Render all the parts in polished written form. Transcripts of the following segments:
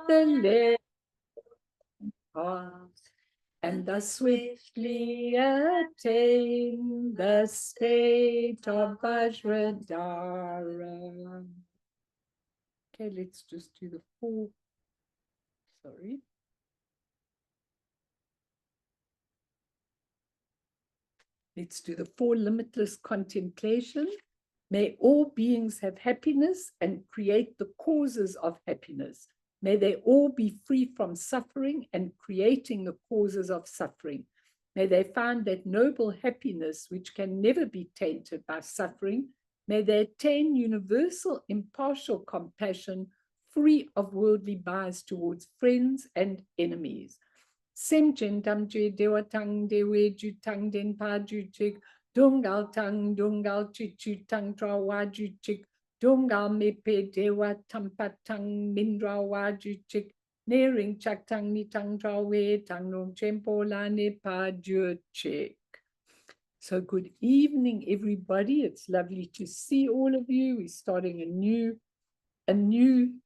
the left path, and thus swiftly attain the state of Vajradhara. Okay, let's just do the 4. Sorry. Let's do the 4 limitless contemplation. May all beings have happiness and create the causes of happiness. May they all be free from suffering and creating the causes of suffering. May they find that noble happiness which can never be tainted by suffering. May they attain universal impartial compassion, free of worldly bias towards friends and enemies. Semchen tamje dewatang dewe jutang den pa juchik, dungal tang dungal chichu tang trawa juchik, dungal mepe dewa tampatang mindrawa juchik, nering chak tang ni tang trawe tang nong chempo la ne pa juchik. So good evening, everybody. It's lovely to see all of you. We're starting a new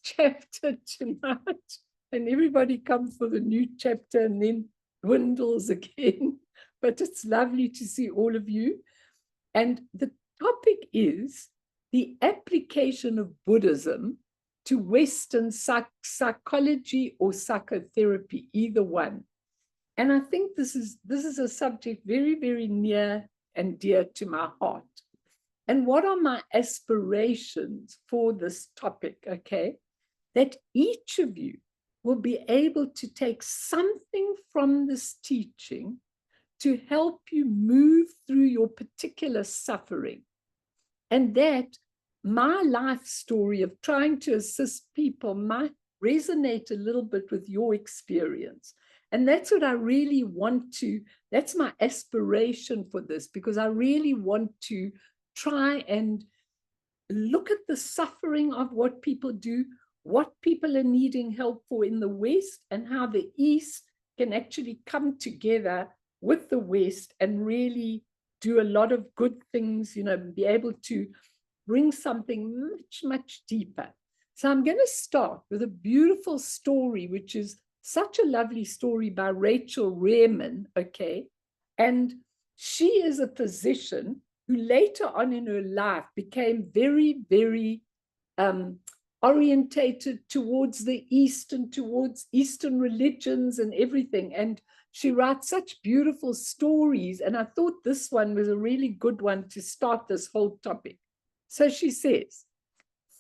chapter tonight. And everybody comes for the new chapter and then dwindles again. But it's lovely to see all of you. And the topic is the application of Buddhism to Western psychology or psychotherapy, either one. And I think this is a subject very, very near and dear to my heart. And what are my aspirations for this topic, okay? That each of you will be able to take something from this teaching to help you move through your particular suffering. And that my life story of trying to assist people might resonate a little bit with your experience. And that's what I really want to, that's my aspiration for this, because I really want to try and look at the suffering of what people do, what people are needing help for in the West, and how the East can actually come together with the West and really do a lot of good things, you know, be able to bring something much, much deeper. So I'm going to start with a beautiful story, which is such a lovely story by Rachel Rehrman, okay? And she is a physician who later on in her life became very, very orientated towards the East and towards Eastern religions and everything. And she writes such beautiful stories. And I thought this one was a really good one to start this whole topic. So she says,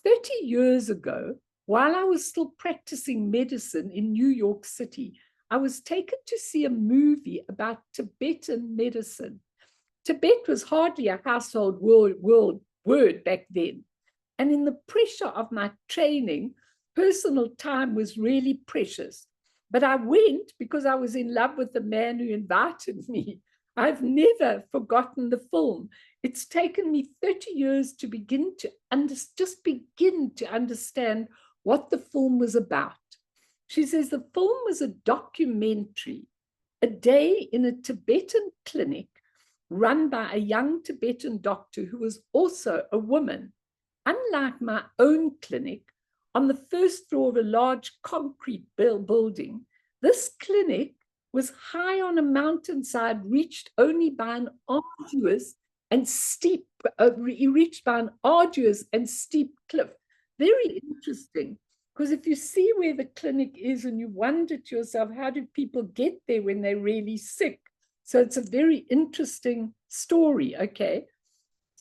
30 years ago, while I was still practicing medicine in New York City, I was taken to see a movie about Tibetan medicine. Tibet was hardly a household word back then. And in the pressure of my training, personal time was really precious. But I went because I was in love with the man who invited me. I've never forgotten the film. It's taken me 30 years to begin to understand what the film was about. She says the film was a documentary, a day in a Tibetan clinic run by a young Tibetan doctor who was also a woman. Unlike my own clinic, on the first floor of a large concrete building, this clinic was high on a mountainside, reached by an arduous and steep cliff. Very interesting, because if you see where the clinic is and you wonder to yourself, how do people get there when they're really sick? So it's a very interesting story, okay?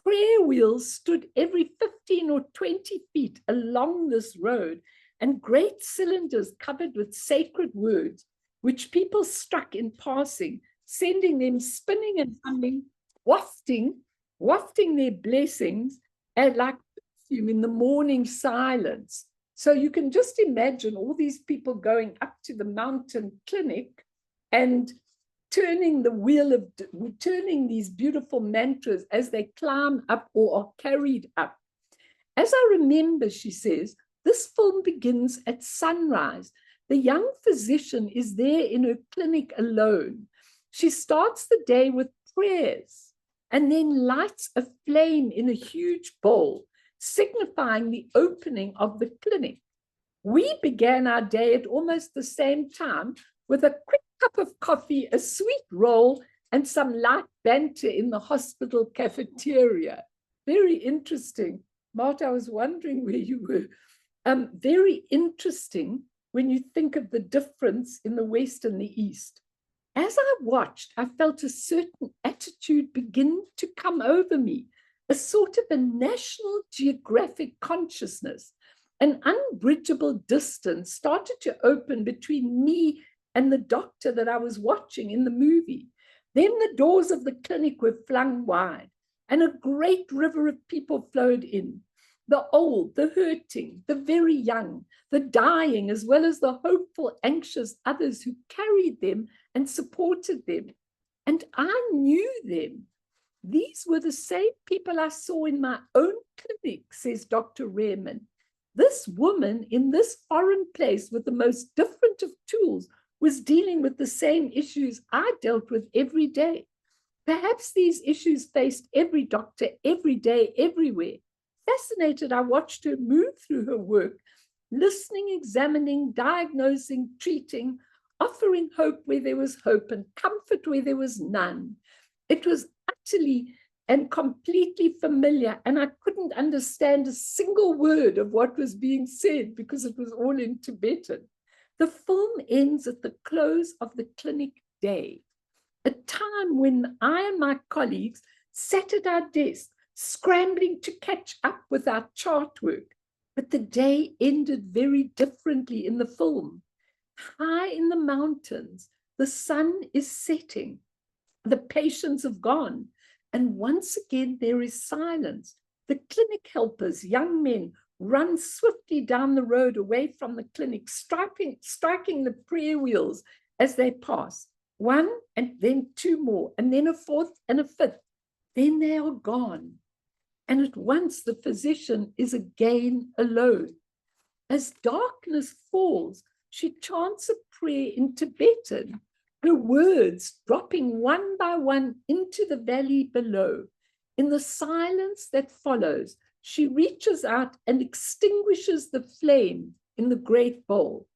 Prayer wheels stood every 15 or 20 feet along this road, and great cylinders covered with sacred words, which people struck in passing, sending them spinning and humming, wafting their blessings, and like perfume in the morning silence. So you can just imagine all these people going up to the mountain clinic and turning these beautiful mantras as they climb up or are carried up. As I remember, she says, this film begins at sunrise. The young physician is there in her clinic alone. She starts the day with prayers and then lights a flame in a huge bowl, signifying the opening of the clinic. We began our day at almost the same time with a quick cup of coffee, a sweet roll, and some light banter in the hospital cafeteria. Very interesting. Marta, I was wondering where you were. Very interesting when you think of the difference in the West and the East. As I watched, I felt a certain attitude begin to come over me, a sort of a National Geographic consciousness. An unbridgeable distance started to open between me and the doctor that I was watching in the movie. Then the doors of the clinic were flung wide, and a great river of people flowed in. The old, the hurting, the very young, the dying, as well as the hopeful, anxious others who carried them and supported them. And I knew them. These were the same people I saw in my own clinic, says Dr. Rehrman. This woman in this foreign place with the most different of tools was dealing with the same issues I dealt with every day. Perhaps these issues faced every doctor every day, everywhere. Fascinated, I watched her move through her work, listening, examining, diagnosing, treating, offering hope where there was hope and comfort where there was none. It was utterly and completely familiar, and I couldn't understand a single word of what was being said because it was all in Tibetan. The film ends at the close of the clinic day, a time when I and my colleagues sat at our desks, scrambling to catch up with our chart work. But the day ended very differently in the film. High in the mountains, the sun is setting. The patients have gone. And once again, there is silence. The clinic helpers, young men, run swiftly down the road away from the clinic, striking the prayer wheels as they pass. One, and then two more, and then a fourth and a fifth. Then they are gone. And at once the physician is again alone. As darkness falls, she chants a prayer in Tibetan, her words dropping one by one into the valley below. In the silence that follows, she reaches out and extinguishes the flame in the great bowl.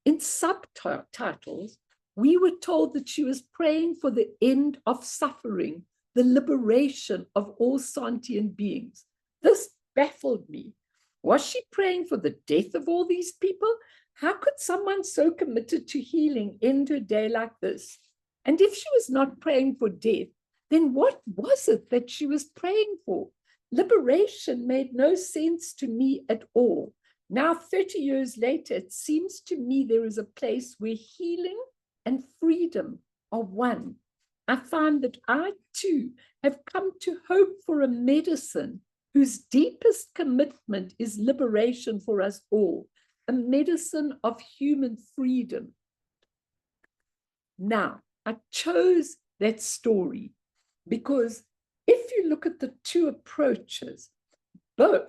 In subtitles, we were told that she was praying for the end of suffering, the liberation of all sentient beings. This baffled me. Was she praying for the death of all these people? How could someone so committed to healing end her day like this? And if she was not praying for death, then what was it that she was praying for? Liberation made no sense to me at all. Now, 30 years later, it seems to me there is a place where healing and freedom are one. I find that I, too, have come to hope for a medicine whose deepest commitment is liberation for us all, a medicine of human freedom. Now, I chose that story because if you look at the two approaches, both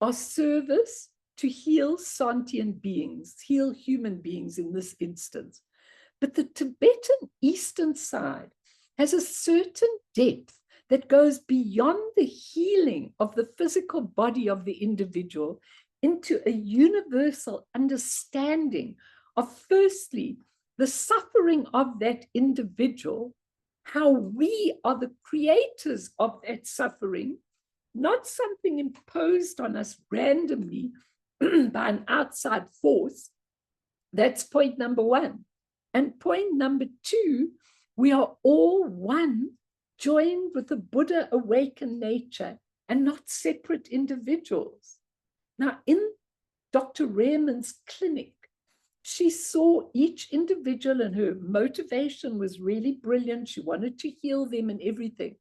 are service to heal sentient beings, heal human beings in this instance. But the Tibetan Eastern side has a certain depth that goes beyond the healing of the physical body of the individual into a universal understanding of, firstly, the suffering of that individual, how we are the creators of that suffering, not something imposed on us randomly by an outside force. That's point number one. And point number two, we are all one, joined with the Buddha awakened nature and not separate individuals. Now, in Dr. Rehrman's clinic, she saw each individual and her motivation was really brilliant. She wanted to heal them and everything.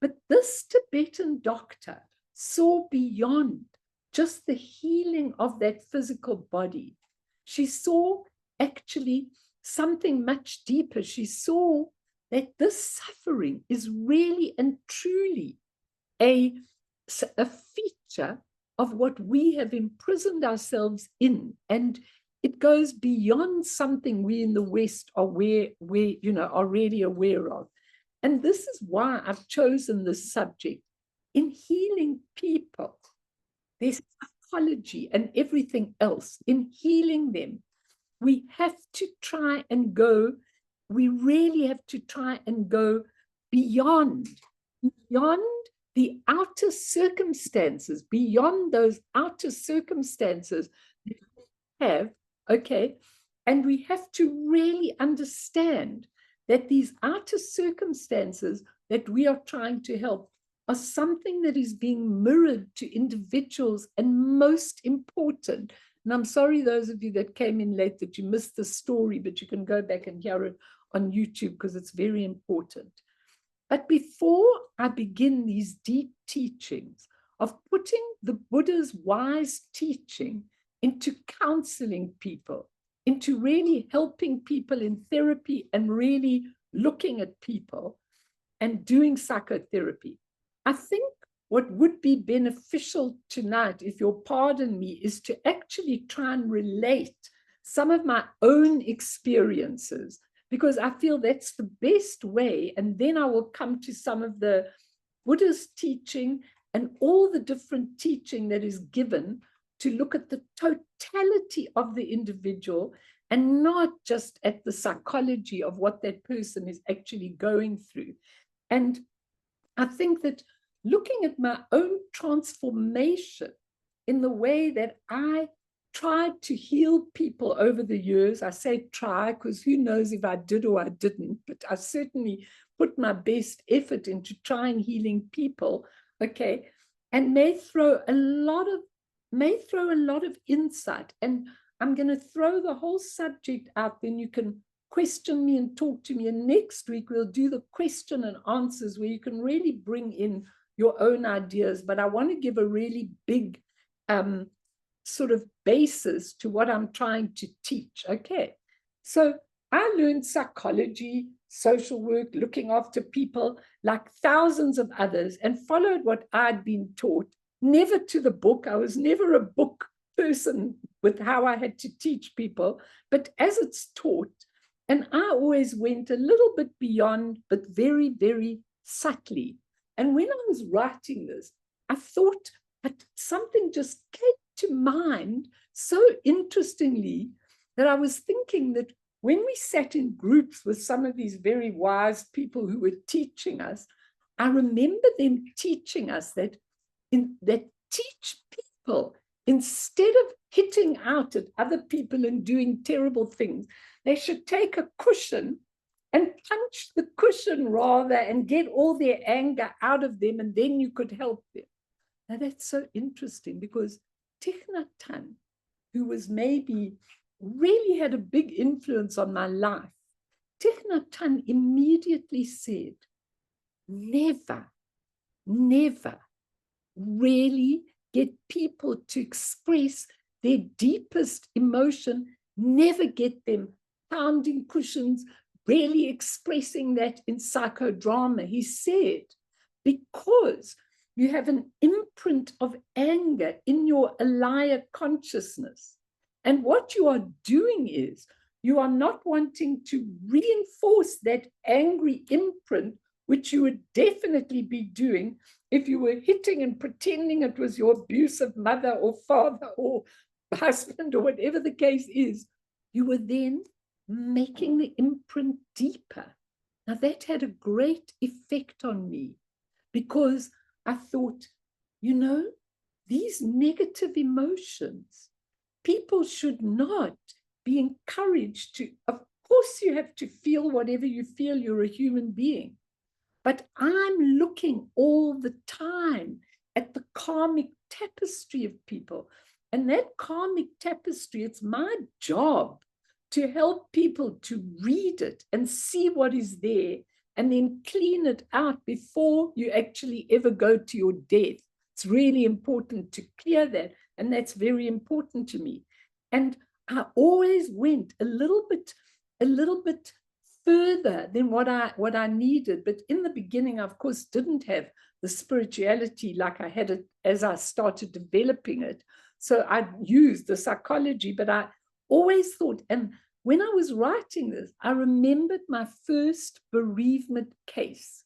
But this Tibetan doctor saw beyond just the healing of that physical body. She saw actually something much deeper. She saw that this suffering is really and truly a feature of what we have imprisoned ourselves in. And it goes beyond something we in the West are are really aware of. And this is why I've chosen this subject. In healing people, there's psychology and everything else, in healing them, we have to try and go, we really have to try and go beyond the outer circumstances, beyond those outer circumstances that we have, okay? And we have to really understand that these outer circumstances that we are trying to help are something that is being mirrored to individuals, and most important, and I'm sorry those of you that came in late that you missed the story, but you can go back and hear it on YouTube because it's very important. But before I begin these deep teachings of putting the Buddha's wise teaching into counseling people, into really helping people in therapy and really looking at people and doing psychotherapy, I think what would be beneficial tonight, if you'll pardon me, is to actually try and relate some of my own experiences, because I feel that's the best way. And then I will come to some of the Buddhist teaching and all the different teaching that is given to look at the totality of the individual and not just at the psychology of what that person is actually going through. And I think that looking at my own transformation in the way that I tried to heal people over the years, I say try because who knows if I did or I didn't, but I certainly put my best effort into trying healing people, okay, and may throw a lot of insight. And I'm going to throw the whole subject out, then you can question me and talk to me. And next week, we'll do the question and answers where you can really bring in your own ideas. But I want to give a really big sort of basis to what I'm trying to teach. Okay, so I learned psychology, social work, looking after people like thousands of others, and followed what I'd been taught, never to the book. I was never a book person with how I had to teach people, but as it's taught. And I always went a little bit beyond, but very, very subtly. And when I was writing this, I thought that something just came to mind so interestingly, that I was thinking that when we sat in groups with some of these very wise people who were teaching us, I remember them teaching us that teach people, instead of hitting out at other people and doing terrible things, they should take a cushion and punch the cushion rather and get all their anger out of them, and then you could help them. Now that's so interesting, because Thich Nhat Hanh, who was maybe really had a big influence on my life, Thich Nhat Hanh immediately said, never really get people to express their deepest emotion, never get them pounding cushions, really expressing that in psychodrama. He said, because you have an imprint of anger in your alaya consciousness. And what you are doing is, you are not wanting to reinforce that angry imprint, which you would definitely be doing if you were hitting and pretending it was your abusive mother or father or husband or whatever the case is. You were then making the imprint deeper. Now that had a great effect on me, because I thought, you know, these negative emotions, people should not be encouraged to, of course you have to feel whatever you feel, you're a human being. But I'm looking all the time at the karmic tapestry of people. And that karmic tapestry, it's my job to help people to read it and see what is there, and then clean it out before you actually ever go to your death. It's really important to clear that. And that's very important to me. And I always went a little bit further than what I needed. But in the beginning, I, of course, didn't have the spirituality like I had it as I started developing it. So I used the psychology, but I always thought, and when I was writing this, I remembered my first bereavement case.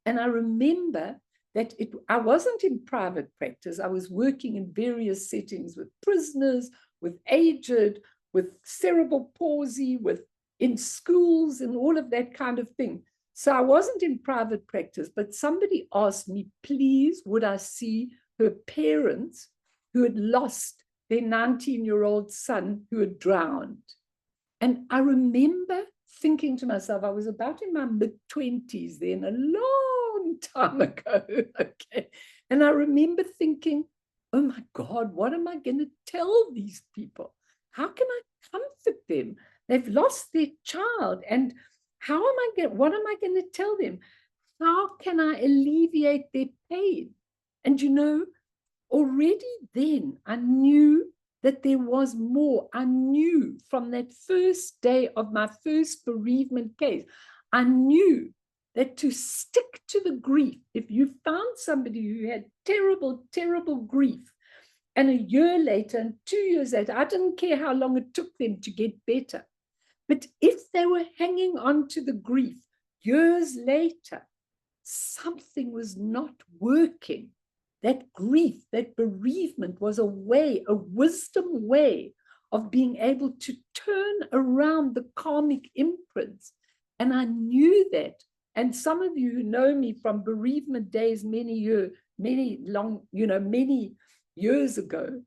And I remember that I wasn't in private practice. I was working in various settings with prisoners, with aged, with cerebral palsy, in schools and all of that kind of thing. So I wasn't in private practice, but somebody asked me, please, would I see her parents who had lost their 19-year-old son who had drowned. And I remember thinking to myself, I was about in my mid-20s then, a long time ago, okay? And I remember thinking, oh my God, what am I going to tell these people? How can I comfort them? They've lost their child. And what am I going to tell them? How can I alleviate their pain? And you know, already then I knew that there was more. I knew from that first day of my first bereavement case, I knew that to stick to the grief, if you found somebody who had terrible, terrible grief, and a year later and 2 years later, I didn't care how long it took them to get better. But if they were hanging on to the grief years later, something was not working. That grief, that bereavement was a wisdom way of being able to turn around the karmic imprints. And I knew that. And some of you who know me from bereavement days many years ago,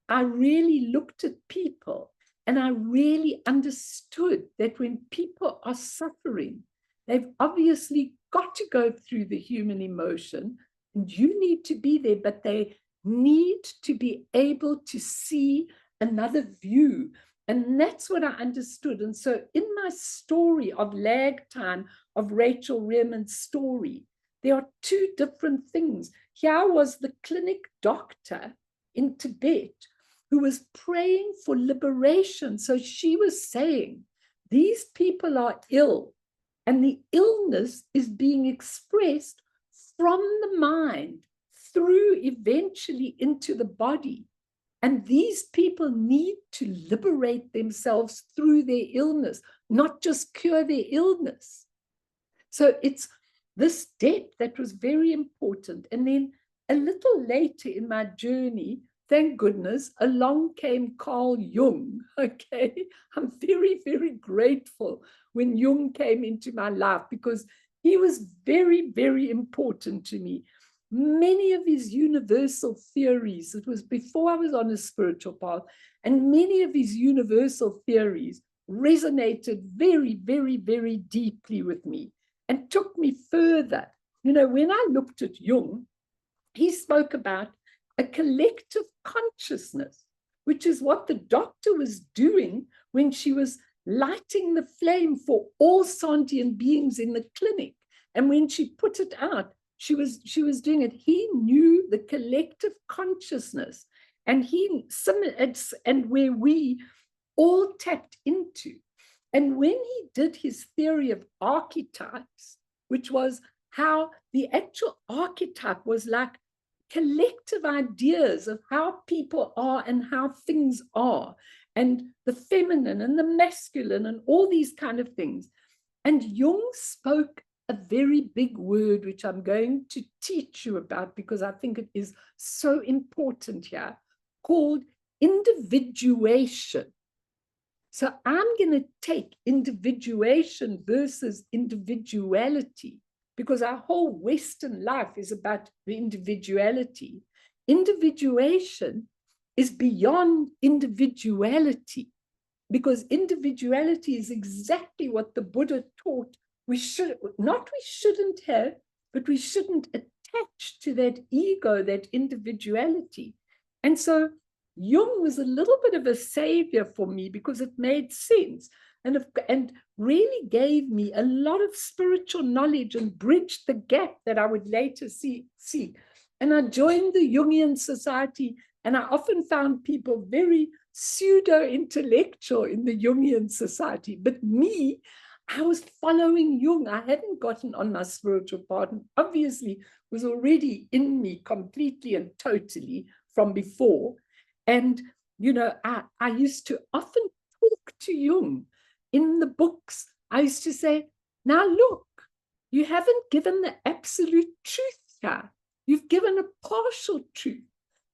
I really looked at people and I really understood that when people are suffering, they've obviously got to go through the human emotion, and you need to be there, but they need to be able to see another view. And that's what I understood. And so in my story of lag time, of Rachel Rehrman's story, there are two different things. Here was the clinic doctor in Tibet who was praying for liberation. So she was saying, these people are ill, and the illness is being expressed from the mind through eventually into the body. And these people need to liberate themselves through their illness, not just cure their illness. So it's this depth that was very important. And then a little later in my journey, thank goodness, along came Carl Jung, okay? I'm very, very grateful when Jung came into my life because he was very, very important to me. Many of his universal theories, it was before I was on a spiritual path, and many of his universal theories resonated very, very, very deeply with me and took me further. You know, when I looked at Jung, he spoke about a collective consciousness, which is what the doctor was doing when she was lighting the flame for all sentient beings in the clinic. And when she put it out, she was doing it. He knew the collective consciousness, and where we all tapped into. And when he did his theory of archetypes, which was how the actual archetype was like collective ideas of how people are and how things are, and the feminine and the masculine and all these kind of things. And Jung spoke a very big word, which I'm going to teach you about because I think it is so important here, called individuation. So I'm going to take individuation versus individuality, because our whole Western life is about the individuality. Individuation is beyond individuality, because individuality is exactly what the Buddha taught we shouldn't have, but we shouldn't attach to that ego, that individuality. And so Jung was a little bit of a savior for me because it made sense and really gave me a lot of spiritual knowledge and bridged the gap that I would later see. And I joined the Jungian Society, and I often found people very pseudo-intellectual in the Jungian Society. But me, I was following Jung. I hadn't gotten on my spiritual path, and obviously was already in me completely and totally from before. And, you know, I used to often talk to Jung in the books. I used to say, now look, you haven't given the absolute truth here. You've given a partial truth.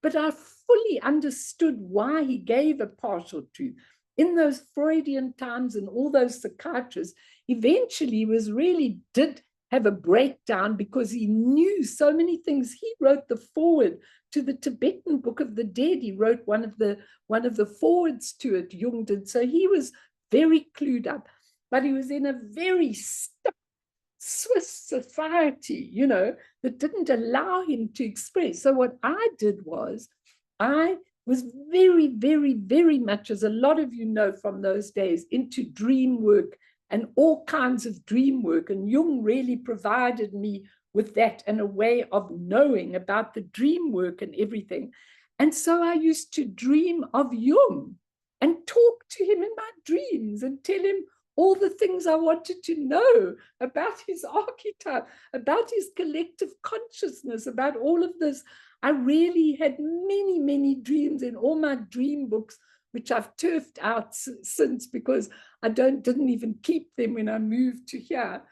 But I fully understood why he gave a partial truth. In those Freudian times and all those psychiatrists, eventually did have a breakdown because he knew so many things. He wrote the foreword to the Tibetan Book of the Dead. He wrote one of the forewords to it, Jung did. So he was very clued up, but he was in a very stuck Swiss society, that didn't allow him to express. So what I did was, I was very, very, very much, as a lot of you know from those days, into dream work and all kinds of dream work. And Jung really provided me with that and a way of knowing about the dream work and everything. And so I used to dream of Jung and talk to him in my dreams and tell him all the things I wanted to know about his archetype, about his collective consciousness, about all of this. I really had many, many dreams in all my dream books, which I've turfed out since because I didn't even keep them when I moved to here.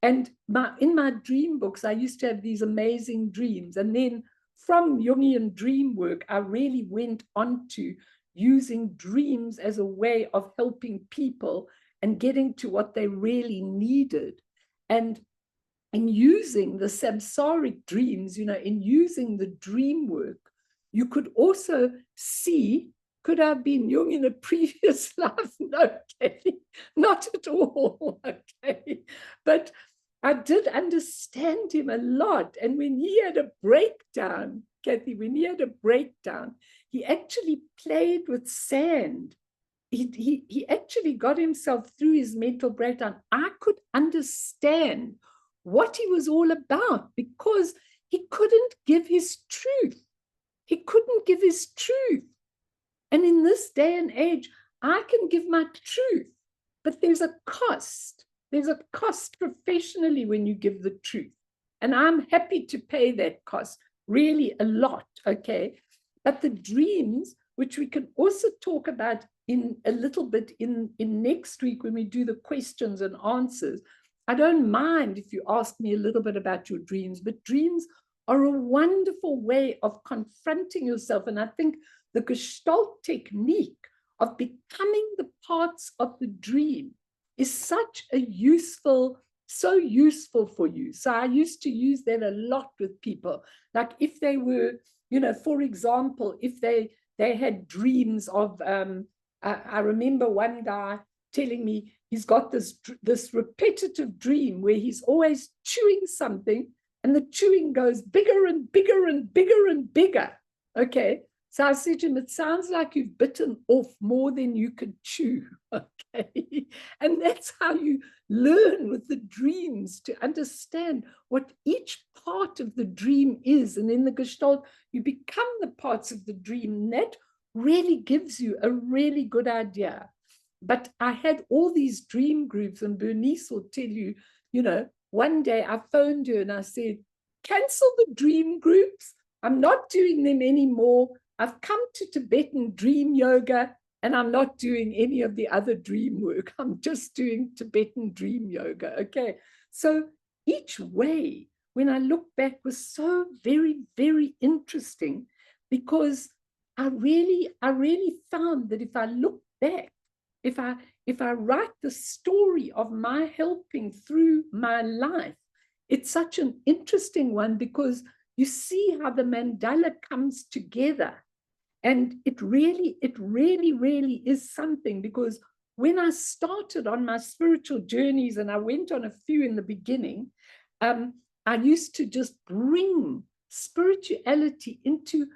And in my dream books, I used to have these amazing dreams. And then from Jungian dream work, I really went on to using dreams as a way of helping people and getting to what they really needed. And in using the samsaric dreams, in using the dream work, you could also see, could I have been Jung in a previous life? No, Kathy, not at all, okay. But I did understand him a lot. And when he had a breakdown, Kathy, he actually played with sand. He actually got himself through his mental breakdown. I could understand what he was all about because he couldn't give his truth. He couldn't give his truth. And in this day and age, I can give my truth, but there's a cost. There's a cost professionally when you give the truth. And I'm happy to pay that cost, really a lot, okay? But the dreams, which we can also talk about in a little bit in next week when we do the questions and answers. I don't mind if you ask me a little bit about your dreams, but dreams are a wonderful way of confronting yourself. And I think the Gestalt technique of becoming the parts of the dream is such a so useful for you. So I used to use that a lot with people. Like if they were, for example, if they had dreams of, I remember one guy telling me he's got this repetitive dream where he's always chewing something and the chewing goes bigger and bigger and bigger and bigger. Okay. So I said to him, it sounds like you've bitten off more than you could chew. Okay. And that's how you learn with the dreams, to understand what each part of the dream is. And in the Gestalt, you become the parts of the dream. And that really gives you a really good idea. But I had all these dream groups, and Bernice will tell you, one day I phoned her and I said, cancel the dream groups. I'm not doing them anymore. I've come to Tibetan dream yoga and I'm not doing any of the other dream work. I'm just doing Tibetan dream yoga. Okay. So each way, when I look back, was so very, very interesting because I really found that if I look back, if I write the story of my helping through my life, it's such an interesting one because you see how the mandala comes together. And it really is something, because when I started on my spiritual journeys, and I went on a few in the beginning, I used to just bring spirituality into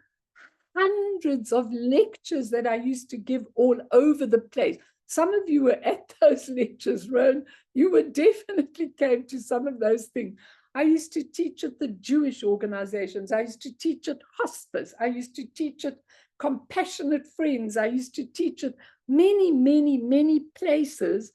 hundreds of lectures that I used to give all over the place. Some of you were at those lectures, Rowan. You were definitely came to some of those things. I used to teach at the Jewish organizations. I used to teach at hospice. I used to teach at Compassionate Friends. I used to teach at many places.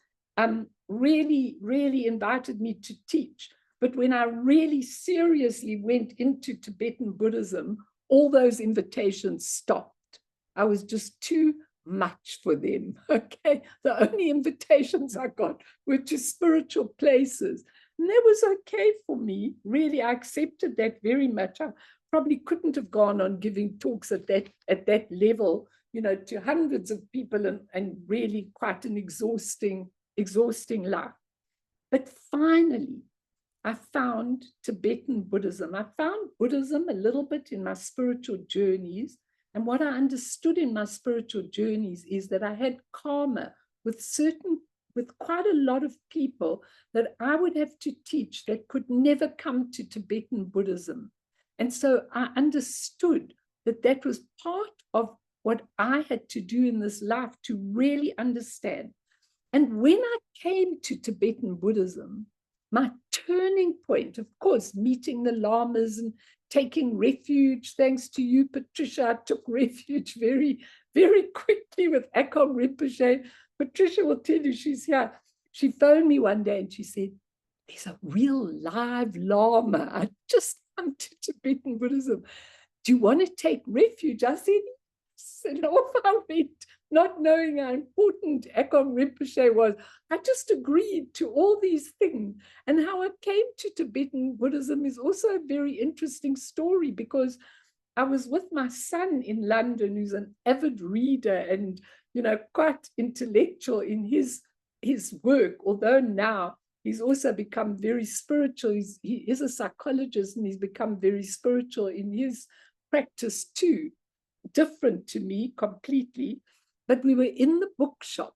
Really invited me to teach. But when I really seriously went into Tibetan Buddhism, all those invitations stopped. I was just too much for them, okay? The only invitations I got were to spiritual places. And that was okay for me. Really, I accepted that very much. I probably couldn't have gone on giving talks at that level, to hundreds of people, and really quite an exhausting life. But finally, I found Tibetan Buddhism. I found Buddhism a little bit in my spiritual journeys. And what I understood in my spiritual journeys is that I had karma with quite a lot of people that I would have to teach that could never come to Tibetan Buddhism. And so I understood that that was part of what I had to do in this life to really understand. And when I came to Tibetan Buddhism, my turning point, of course, meeting the lamas and taking refuge, thanks to you, Patricia, I took refuge very, very quickly with Akon Rinpoche. Patricia will tell you, she's here. She phoned me one day and she said, there's a real live lama. I just come to Tibetan Buddhism. Do you want to take refuge? I said, yes. And off I went, not knowing how important Akon Rinpoche was. I just agreed to all these things. And how I came to Tibetan Buddhism is also a very interesting story, because I was with my son in London, who's an avid reader and, quite intellectual in his work, although now he's also become very spiritual. He is a psychologist and he's become very spiritual in his practice too, different to me completely. But we were in the bookshop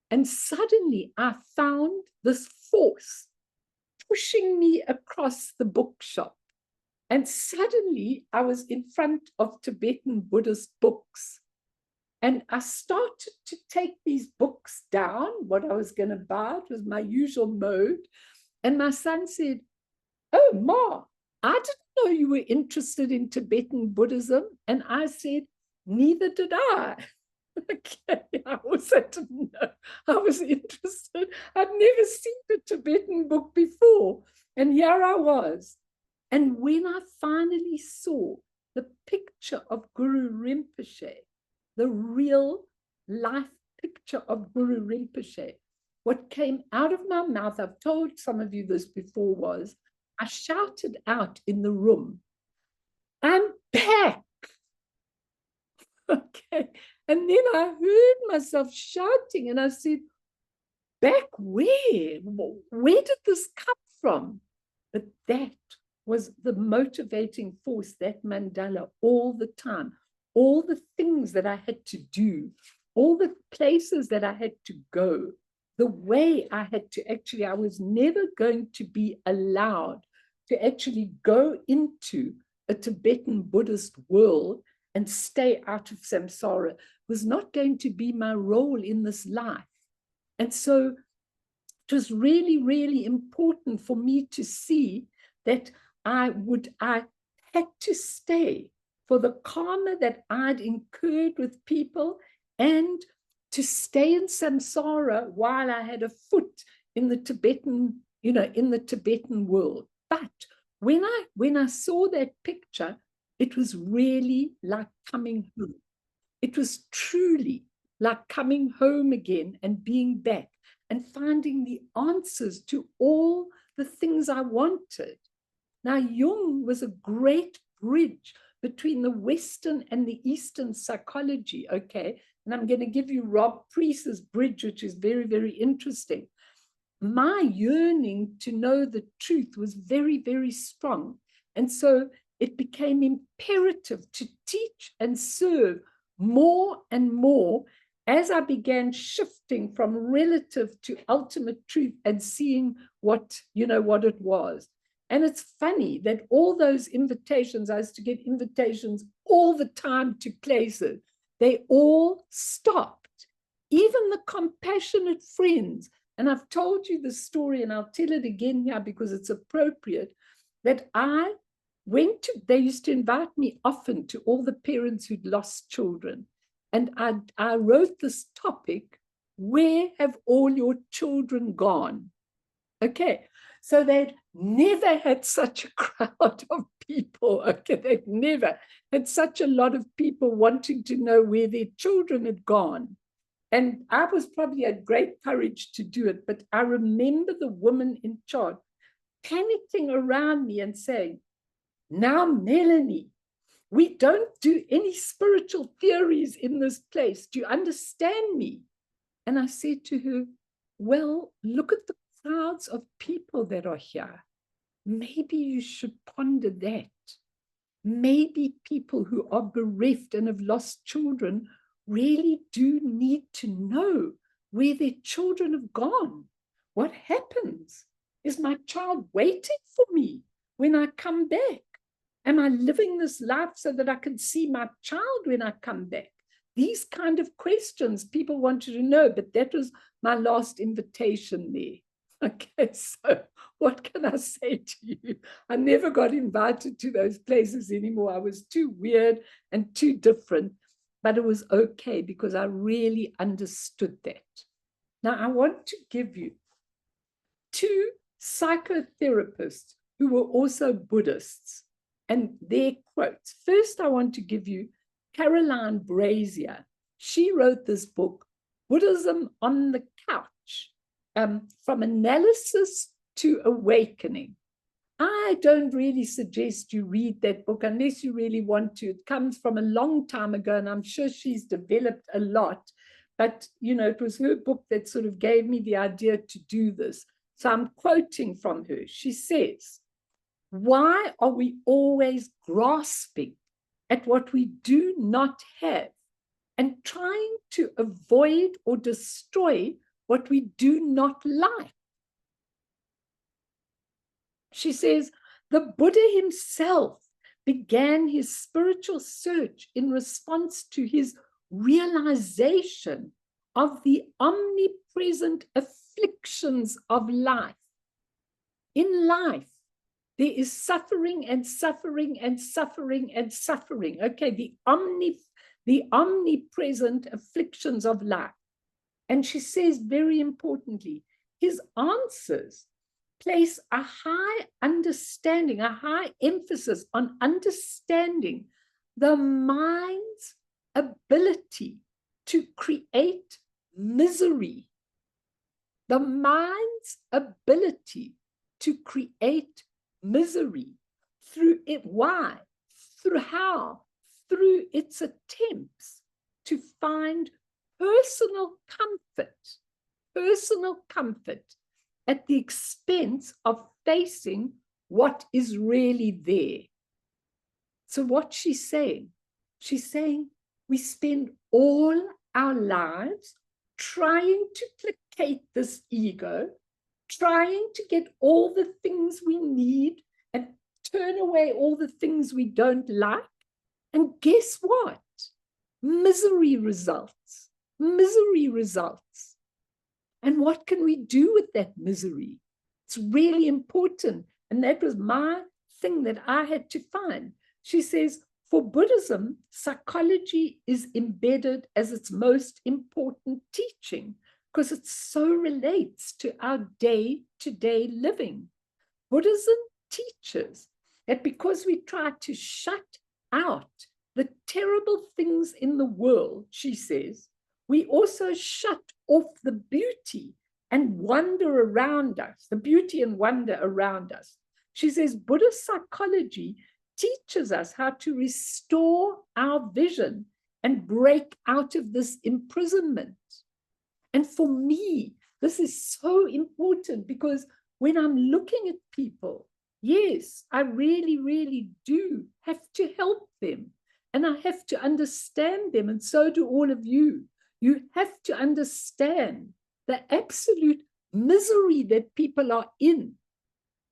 and suddenly I found this force pushing me across the bookshop. And suddenly I was in front of Tibetan Buddhist books. And I started to take these books down, what I was going to buy. It was my usual mode. And my son said, oh, Ma, I didn't know you were interested in Tibetan Buddhism. And I said, neither did I. Okay, I also didn't know I was interested. I'd never seen a Tibetan book before. And here I was. And when I finally saw the picture of Guru Rinpoche, the real life picture of Guru Rinpoche, what came out of my mouth, I've told some of you this before, was I shouted out in the room, I'm back. Okay. And then I heard myself shouting and I said, back where? Where did this come from? But that was the motivating force, that mandala, all the time, all the things that I had to do, all the places that I had to go, the way I had to actually, I was never going to be allowed to actually go into a Tibetan Buddhist world and stay out of samsara, was not going to be my role in this life. And so it was really, really important for me to see that I had to stay for the karma that I'd incurred with people, and to stay in samsara while I had a foot in the Tibetan, in the Tibetan world. But when I saw that picture, it was really like coming home. It was truly like coming home again and being back and finding the answers to all the things I wanted. Now, Jung was a great bridge between the Western and the Eastern psychology, okay? And I'm going to give you Rob Priest's bridge, which is very, very interesting. My yearning to know the truth was very, very strong. And so it became imperative to teach and serve more and more as I began shifting from relative to ultimate truth and seeing what it was. And it's funny that all those invitations, I used to get invitations all the time to places, they all stopped. Even the compassionate friends. And I've told you the story, and I'll tell it again here because it's appropriate, that I went to, they used to invite me often to all the parents who'd lost children. And I wrote this topic, where have all your children gone? Okay, so they'd never had such a crowd of people. Okay, they'd never had such a lot of people wanting to know where their children had gone. And I was probably had great courage to do it, but I remember the woman in charge panicking around me and saying, Now, Melanie, we don't do any spiritual theories in this place. Do you understand me? And I said to her, well, look at the crowds of people that are here. Maybe you should ponder that. Maybe people who are bereft and have lost children really do need to know where their children have gone. What happens? Is my child waiting for me when I come back? Am I living this life so that I can see my child when I come back? These kind of questions people wanted to know, but that was my last invitation there. Okay, so what can I say to you? I never got invited to those places anymore. I was too weird and too different, but it was okay because I really understood that. Now, I want to give you two psychotherapists who were also Buddhists and their quotes. First, I want to give you Caroline Brazier. She wrote this book, Buddhism on the Couch, From Analysis to Awakening. I don't really suggest you read that book unless you really want to. It comes from a long time ago, and I'm sure she's developed a lot. But, you know, it was her book that sort of gave me the idea to do this. So I'm quoting from her. She says, why are we always grasping at what we do not have and trying to avoid or destroy what we do not like? She says, the Buddha himself began his spiritual search in response to his realization of the omnipresent afflictions of life. In life, there is suffering and suffering and suffering and suffering. Okay, the omnipresent afflictions of life. And she says, very importantly, his answers place a high understanding, a high emphasis on understanding the mind's ability to create misery. The mind's ability to create misery through it. Why? Through how? Through its attempts to find personal comfort at the expense of facing what is really there. So what she's saying we spend all our lives trying to placate this ego, trying to get all the things we need and turn away all the things we don't like. And guess what? Misery results. Misery results. And what can we do with that misery? It's really important. And that was my thing that I had to find. She says, for Buddhism, psychology is embedded as its most important teaching because it so relates to our day-to-day living. Buddhism teaches that because we try to shut out the terrible things in the world, she says, we also shut off the beauty and wonder around us, the beauty and wonder around us. She says, Buddhist psychology teaches us how to restore our vision and break out of this imprisonment. And for me, this is so important because when I'm looking at people, yes, I really, really do have to help them. And I have to understand them. And so do all of you. You have to understand the absolute misery that people are in.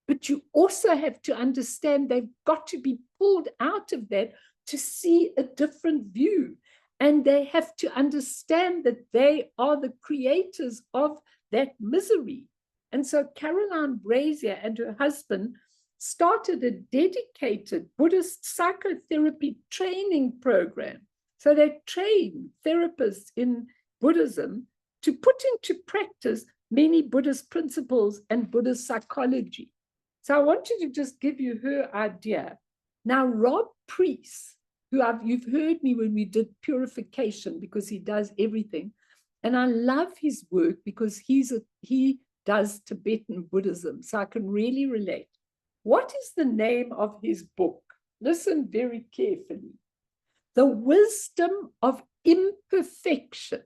But you also have to understand they've got to be pulled out of that to see a different view. And they have to understand that they are the creators of that misery. And so Caroline Brazier and her husband started a dedicated Buddhist psychotherapy training program. So they train therapists in Buddhism to put into practice many Buddhist principles and Buddhist psychology. So I wanted to just give you her idea. Now, Rob Priest, who you've heard me when we did purification because he does everything. And I love his work because he does Tibetan Buddhism. So I can really relate. What is the name of his book? Listen very carefully. The wisdom of imperfection.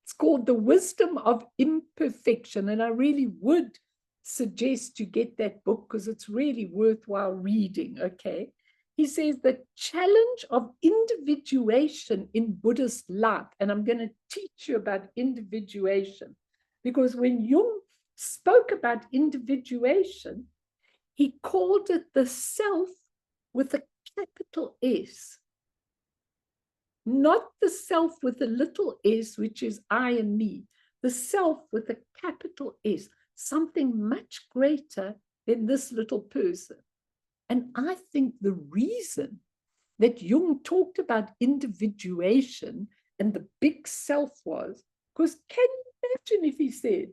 It's called the wisdom of imperfection. And I really would suggest you get that book because it's really worthwhile reading, okay? He says the challenge of individuation in Buddhist life, and I'm going to teach you about individuation, because when Jung spoke about individuation, he called it the self with a capital S. Not the self with a little s, which is I and me, the self with a capital S, something much greater than this little person. And I think the reason that Jung talked about individuation and the big self was, because can you imagine if he said,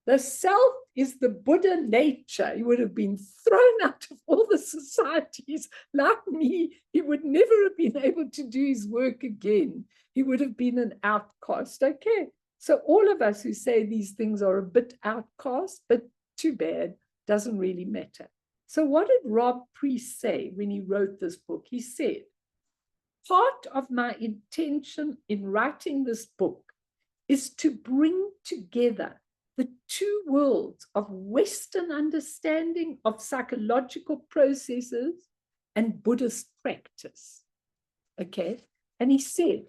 the self is the Buddha nature? He would have been thrown out of all the societies. Like me, he would never have been able to do his work again. He would have been an outcast. Okay, so all of us who say these things are a bit outcast, but too bad, doesn't really matter. So what did Rob Priest say when he wrote this book? He said, part of my intention in writing this book is to bring together the two worlds of Western understanding of psychological processes and Buddhist practice. Okay, and he said,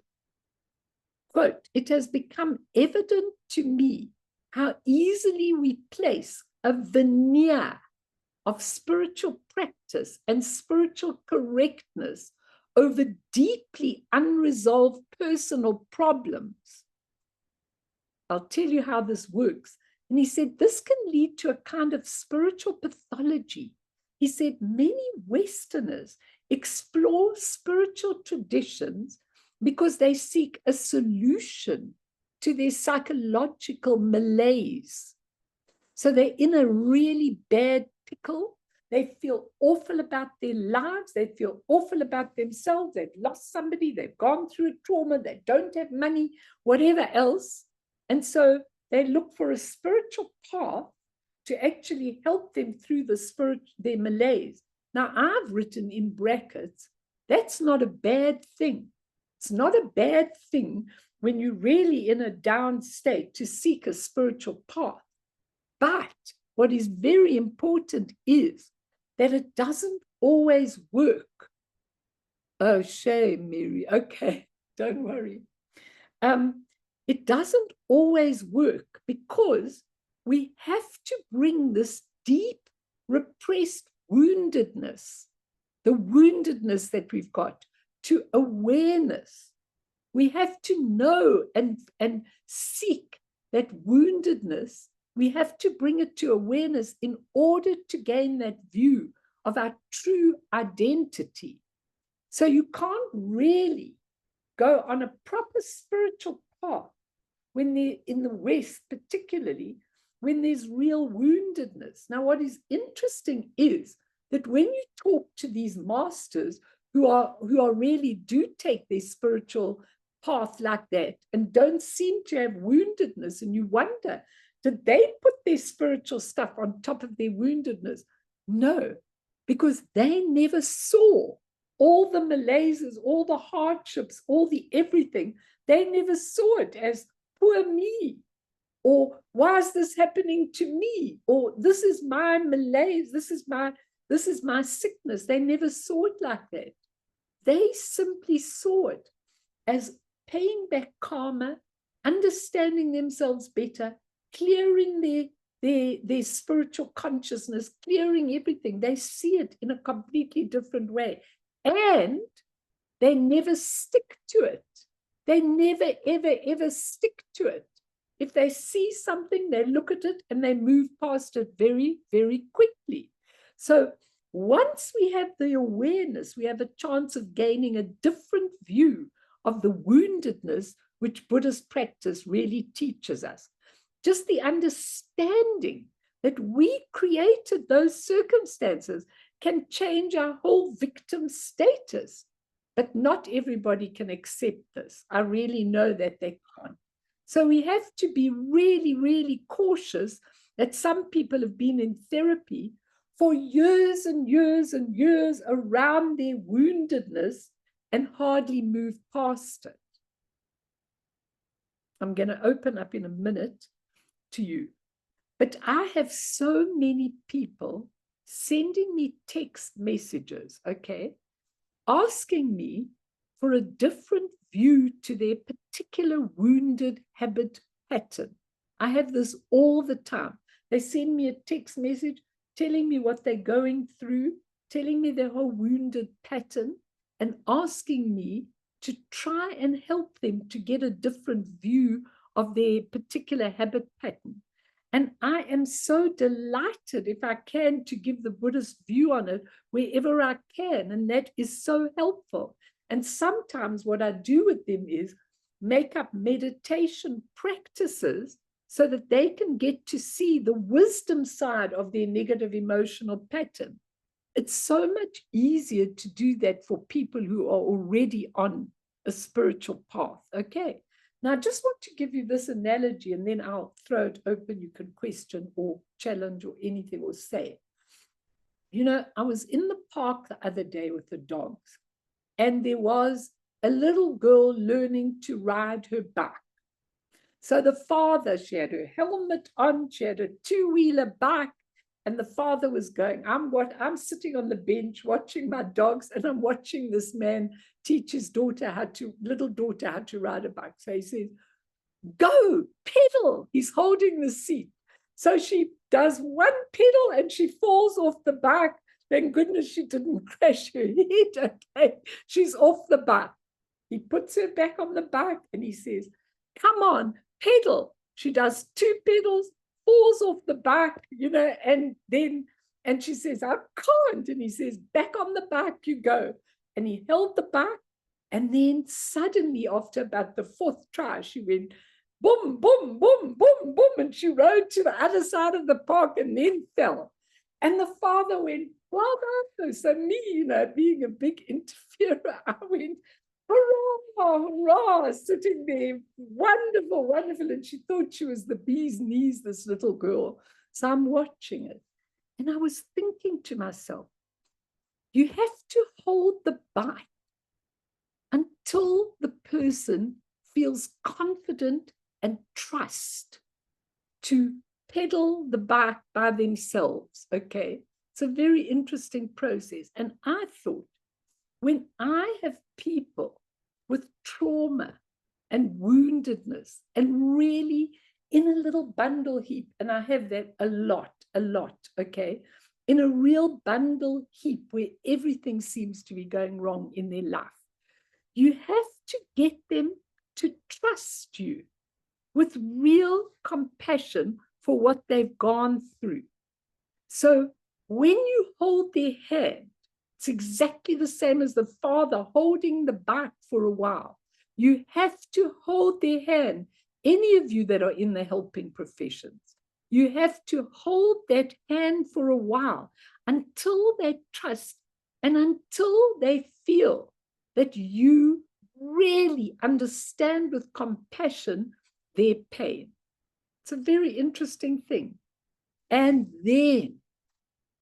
quote, it has become evident to me how easily we place a veneer of spiritual practice and spiritual correctness over deeply unresolved personal problems. I'll tell you how this works. And he said, this can lead to a kind of spiritual pathology. He said, many Westerners explore spiritual traditions because they seek a solution to their psychological malaise. So they're in a really bad pickle. They feel awful about their lives. They feel awful about themselves. They've lost somebody. They've gone through a trauma. They don't have money, whatever else. And so they look for a spiritual path to actually help them through their malaise. Now, I've written in brackets, that's not a bad thing. It's not a bad thing when you're really in a down state to seek a spiritual path. But what is very important is that it doesn't always work. Oh, shame, Mary. Okay, don't worry. It doesn't always work because we have to bring this deep, repressed woundedness, the woundedness that we've got, to awareness. We have to know and seek that woundedness. We have to bring it to awareness in order to gain that view of our true identity. So you can't really go on a proper spiritual path when they're in the West, particularly when there's real woundedness. Now, what is interesting is that when you talk to these masters who are really do take their spiritual path like that and don't seem to have woundedness, and you wonder, did they put their spiritual stuff on top of their woundedness? No, because they never saw all the malaises, all the hardships, all the everything. They never saw it as poor me, or why is this happening to me, or this is my malaise, this is my sickness. They never saw it like that. They simply saw it as paying back karma, understanding themselves better, clearing their spiritual consciousness, clearing everything. They see it in a completely different way. And they never stick to it. They never, ever, ever stick to it. If they see something, they look at it and they move past it very, very quickly. So once we have the awareness, we have a chance of gaining a different view of the woundedness which Buddhist practice really teaches us. Just the understanding that we created those circumstances can change our whole victim status. But not everybody can accept this. I really know that they can't. So we have to be really, really cautious that some people have been in therapy for years and years and years around their woundedness and hardly move past it. I'm going to open up in a minute to you. But I have so many people sending me text messages, okay, asking me for a different view to their particular wounded habit pattern. I have this all the time. They send me a text message telling me what they're going through, telling me their whole wounded pattern, and asking me to try and help them to get a different view of their particular habit pattern. And I am so delighted, if I can, to give the Buddhist view on it wherever I can. And that is so helpful. And sometimes what I do with them is make up meditation practices so that they can get to see the wisdom side of their negative emotional pattern. It's so much easier to do that for people who are already on a spiritual path. Okay. Now, I just want to give you this analogy, and then I'll throw it open. You can question or challenge or anything or say. You know, I was in the park the other day with the dogs, and there was a little girl learning to ride her bike. So the father, she had her helmet on, she had a two-wheeler bike, and the father was going, I'm sitting on the bench watching my dogs, and I'm watching this man teach his little daughter how to ride a bike. So he says, go, pedal. He's holding the seat. So she does one pedal and she falls off the bike. Thank goodness she didn't crash her head. Okay, she's off the bike. He puts her back on the bike and he says, come on, pedal. She does two pedals, falls off the bike, you know, and she says, I can't. And he says, back on the bike you go. And he held the bike, and then suddenly, after about the fourth try, she went boom, boom, boom, boom, boom, and she rode to the other side of the park and then fell. And the father went, well done. So me, you know, being a big interferer, I went, hurrah, hurrah, sitting there, wonderful, wonderful. And she thought she was the bee's knees, this little girl. So I'm watching it. And I was thinking to myself, you have to hold the bike until the person feels confident and trust to pedal the bike by themselves. Okay, it's a very interesting process. And I thought, when I have people with trauma and woundedness and really in a little bundle heap, and I have that a lot, okay, in a real bundle heap where everything seems to be going wrong in their life, you have to get them to trust you with real compassion for what they've gone through. So when you hold their hand, it's exactly the same as the father holding the bike for a while. You have to hold their hand. Any of you that are in the helping professions, you have to hold that hand for a while until they trust and until they feel that you really understand with compassion their pain. It's a very interesting thing. And then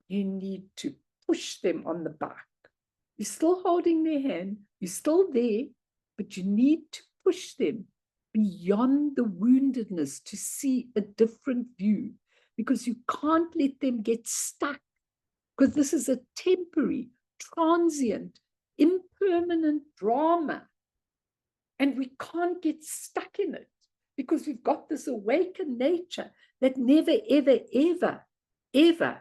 you need to push them on the bike. You're still holding their hand, you're still there, but you need to push them beyond the woundedness to see a different view, because you can't let them get stuck, because this is a temporary, transient, impermanent drama. And we can't get stuck in it because we've got this awakened nature that never, ever, ever, ever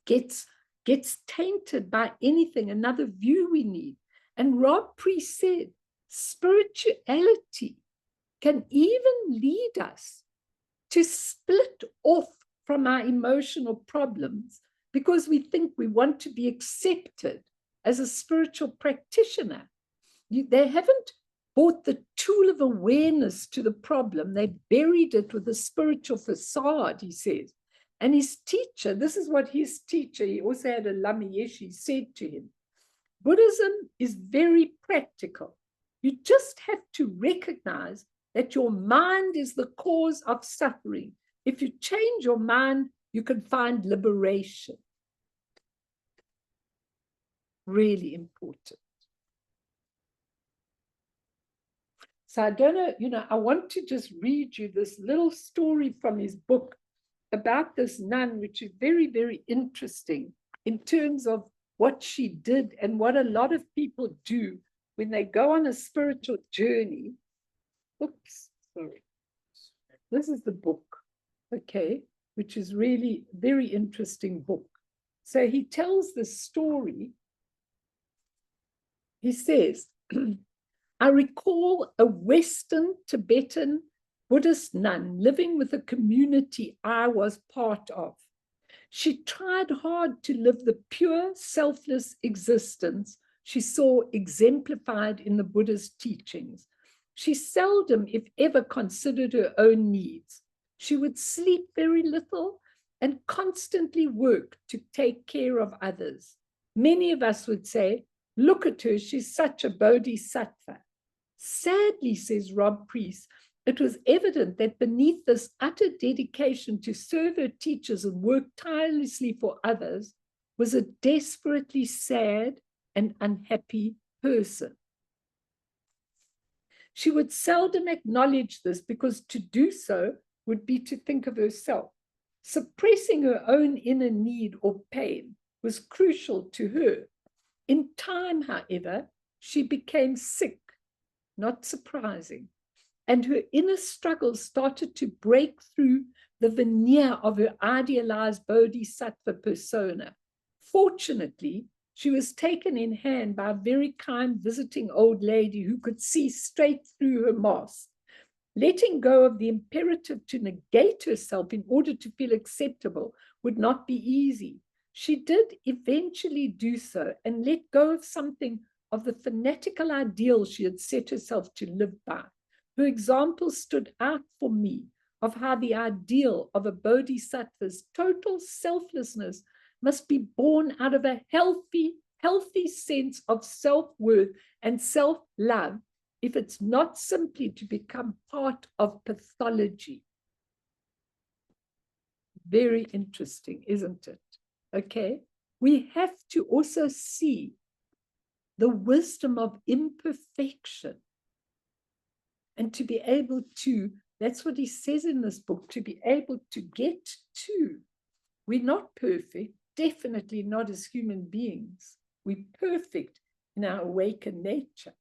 gets tainted by anything, another view we need. And Rob Priest said, spirituality can even lead us to split off from our emotional problems because we think we want to be accepted as a spiritual practitioner. They haven't brought the tool of awareness to the problem. They buried it with a spiritual facade, he says. And his teacher, this is what his teacher, he also had a Lama Yeshe, said to him, Buddhism is very practical. You just have to recognize that your mind is the cause of suffering. If you change your mind, you can find liberation. Really important. So I don't know, I want to just read you this little story from his book about this nun, which is very, very interesting in terms of what she did and what a lot of people do when they go on a spiritual journey. Oops, sorry. This is the book, okay, which is really a very interesting book. So he tells this story. He says, I recall a Western Tibetan Buddhist nun living with a community I was part of. She tried hard to live the pure, selfless existence she saw exemplified in the Buddhist teachings. She seldom, if ever, considered her own needs. She would sleep very little and constantly work to take care of others. Many of us would say, look at her, she's such a bodhisattva. Sadly, says Rob Priest, it was evident that beneath this utter dedication to serve her teachers and work tirelessly for others was a desperately sad and unhappy person. She would seldom acknowledge this because to do so would be to think of herself. Suppressing her own inner need or pain was crucial to her. In time, however, she became sick, not surprising, and her inner struggles started to break through the veneer of her idealized bodhisattva persona. Fortunately, she was taken in hand by a very kind visiting old lady who could see straight through her mask. Letting go of the imperative to negate herself in order to feel acceptable would not be easy. She did eventually do so and let go of something of the fanatical ideal she had set herself to live by. Her example stood out for me of how the ideal of a bodhisattva's total selflessness must be born out of a healthy sense of self-worth and self-love if it's not simply to become part of pathology. Very interesting, isn't it? Okay, we have to also see the wisdom of imperfection and to be able to, that's what he says in this book, to be able to get to. We're not perfect, definitely not as human beings. We're perfect in our awakened nature.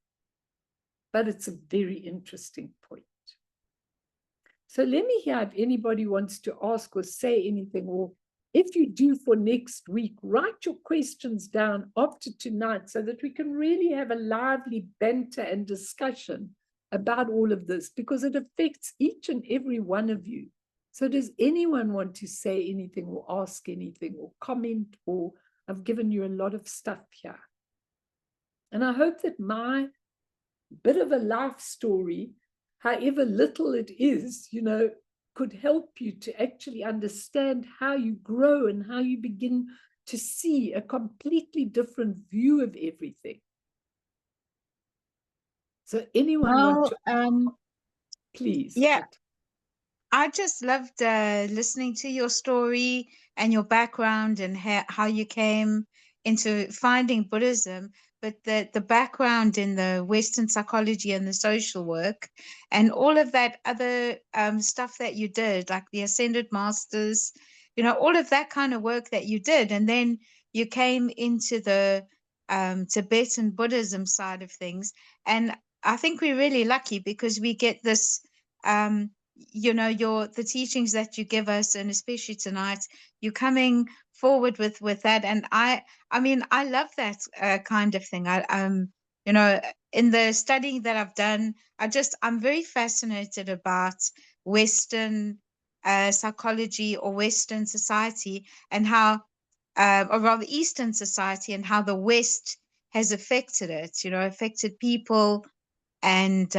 But it's a very interesting point. So let me hear if anybody wants to ask or say anything, or if you do for next week, write your questions down after tonight so that we can really have a lively banter and discussion about all of this, because it affects each and every one of you. So does anyone want to say anything or ask anything or comment? Or I've given you a lot of stuff here. And I hope that my bit of a life story, however little it is, could help you to actually understand how you grow and how you begin to see a completely different view of everything. So anyone want to, please. Yeah, I just loved listening to your story and your background and how you came into finding Buddhism, but the background in the Western psychology and the social work and all of that other stuff that you did, like the Ascended Masters, all of that kind of work that you did. And then you came into the Tibetan Buddhism side of things. And I think we're really lucky because we get this the teachings that you give us, and especially tonight, you're coming forward with that. And I mean, I love that kind of thing. In the studying that I've done, I'm very fascinated about Western psychology or Western society, and how or rather Eastern society, and how the West has affected it, affected people. And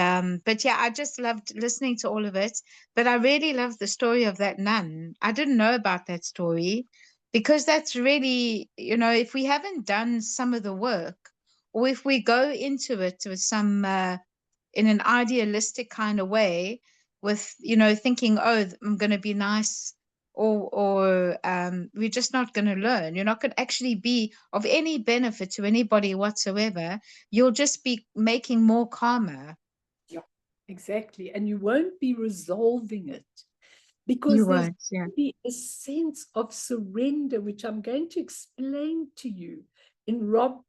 but yeah, I just loved listening to all of it. But I really loved the story of that nun. I didn't know about that story, because that's really, if we haven't done some of the work, or if we go into it with some in an idealistic kind of way, with thinking, oh, I'm going to be nice or we're just not going to learn. You're not going to actually be of any benefit to anybody whatsoever. You'll just be making more karma. Yeah, exactly. And you won't be resolving it, because You there's won't, yeah. be a sense of surrender, which I'm going to explain to you in Rob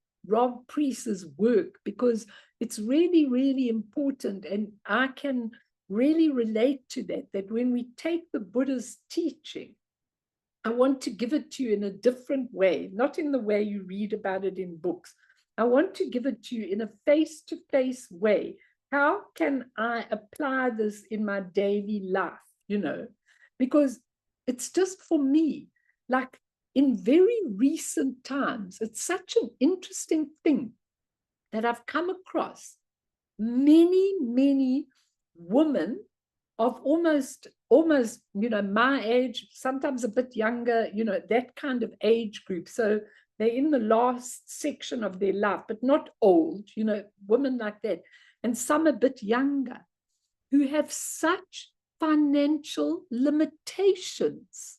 Priest's work, because it's really, really important. And I can really relate to that when we take the Buddha's teaching, I want to give it to you in a different way, not in the way you read about it in books. I want to give it to you in a face-to-face way. How can I apply this in my daily life, because it's just for me, like in very recent times, it's such an interesting thing that I've come across many, many women of almost, my age, sometimes a bit younger, that kind of age group. So they're in the last section of their life, but not old, women like that. And some a bit younger, who have such financial limitations.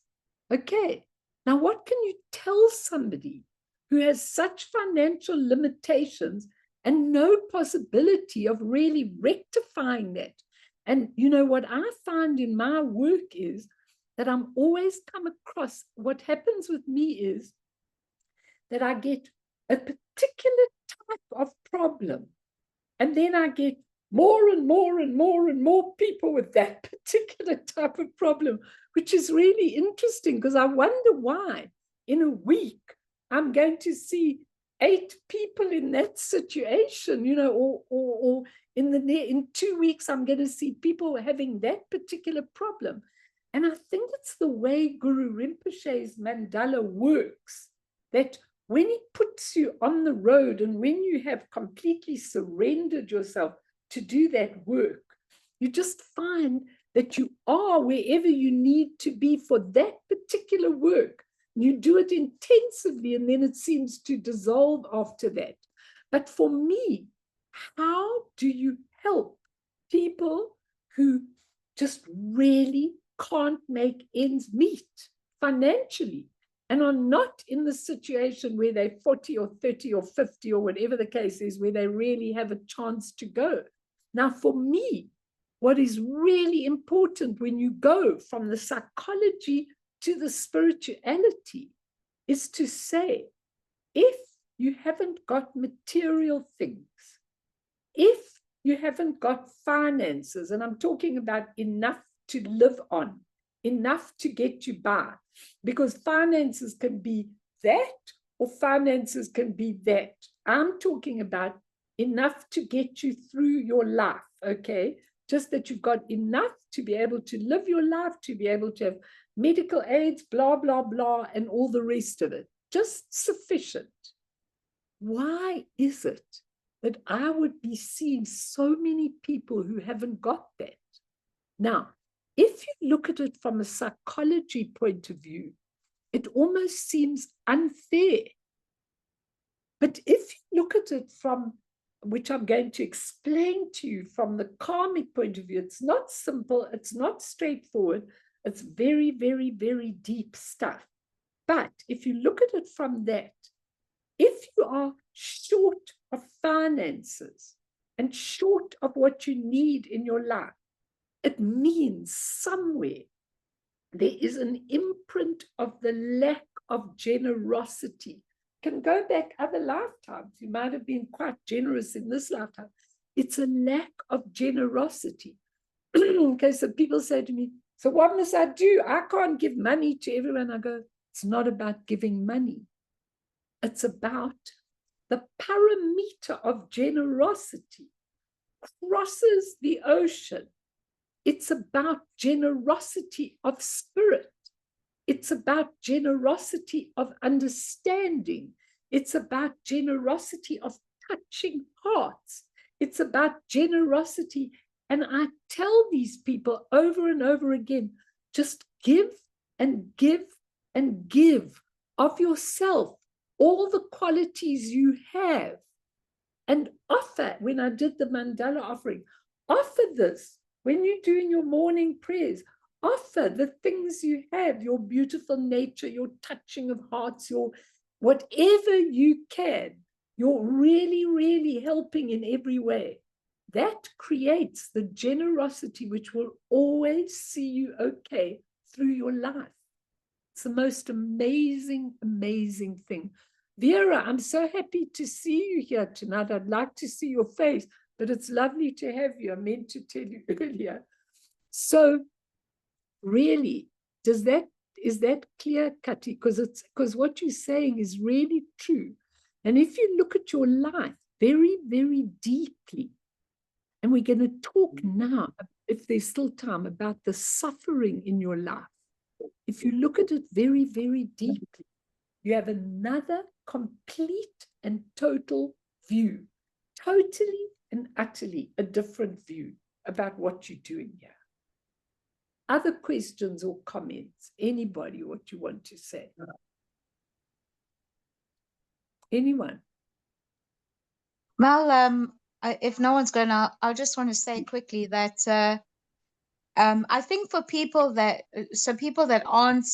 Okay, now what can you tell somebody who has such financial limitations and no possibility of really rectifying that? And what I find in my work is that I'm always come across, what happens with me is that I get a particular type of problem, and then I get more and more and more and more people with that particular type of problem, which is really interesting, because I wonder why in a week I'm going to see 8 people in that situation, or in 2 weeks I'm going to see people having that particular problem. And I think it's the way Guru Rinpoche's mandala works, that when he puts you on the road and when you have completely surrendered yourself to do that work, you just find that you are wherever you need to be for that particular work. You do it intensively, and then it seems to dissolve after that. But for me, how do you help people who just really can't make ends meet financially, and are not in the situation where they're 40 or 30 or 50 or whatever the case is, where they really have a chance to go? Now, for me, what is really important when you go from the psychology to the spirituality is to say, if you haven't got material things, if you haven't got finances, and I'm talking about enough to live on, enough to get you by, because finances can be that or finances can be that. I'm talking about enough to get you through your life, okay? Just that you've got enough to be able to live your life, to be able to have medical aids, blah, blah, blah, and all the rest of it. Just sufficient. Why is it that I would be seeing so many people who haven't got that? Now, if you look at it from a psychology point of view, it almost seems unfair. But if you look at it from, which I'm going to explain to you from the karmic point of view, it's not simple, it's not straightforward, it's very, very, very deep stuff. But if you look at it from that, if you are short of finances and short of what you need in your life, it means somewhere there is an imprint of the lack of generosity. Can go back other lifetimes. You might have been quite generous in this lifetime. It's a lack of generosity. Okay, so people say to me, so what must I do? I can't give money to everyone. I go, it's not about giving money. It's about the parameter of generosity crosses the ocean. It's about generosity of spirit. It's about generosity of understanding. It's about generosity of touching hearts. It's about generosity. And I tell these people over and over again, just give and give and give of yourself, all the qualities you have, and offer. When I did the mandala offering, offer this when you're doing your morning prayers. Offer the things you have, your beautiful nature, your touching of hearts, your whatever you can. You're really, really helping in every way. That creates the generosity which will always see you okay through your life. It's the most amazing, amazing thing. Vera, I'm so happy to see you here tonight. I'd like to see your face, but it's lovely to have you. I meant to tell you earlier. So really, is that clear, Kati? Because what you're saying is really true. And if you look at your life very, very deeply, and we're going to talk now, if there's still time, about the suffering in your life. If you look at it very, very deeply, you have another complete and total view, totally and utterly a different view about what you're doing here. Other questions or comments? Anybody, what you want to say? Anyone? Well, if no one's going to, I just want to say quickly that I think for people that aren't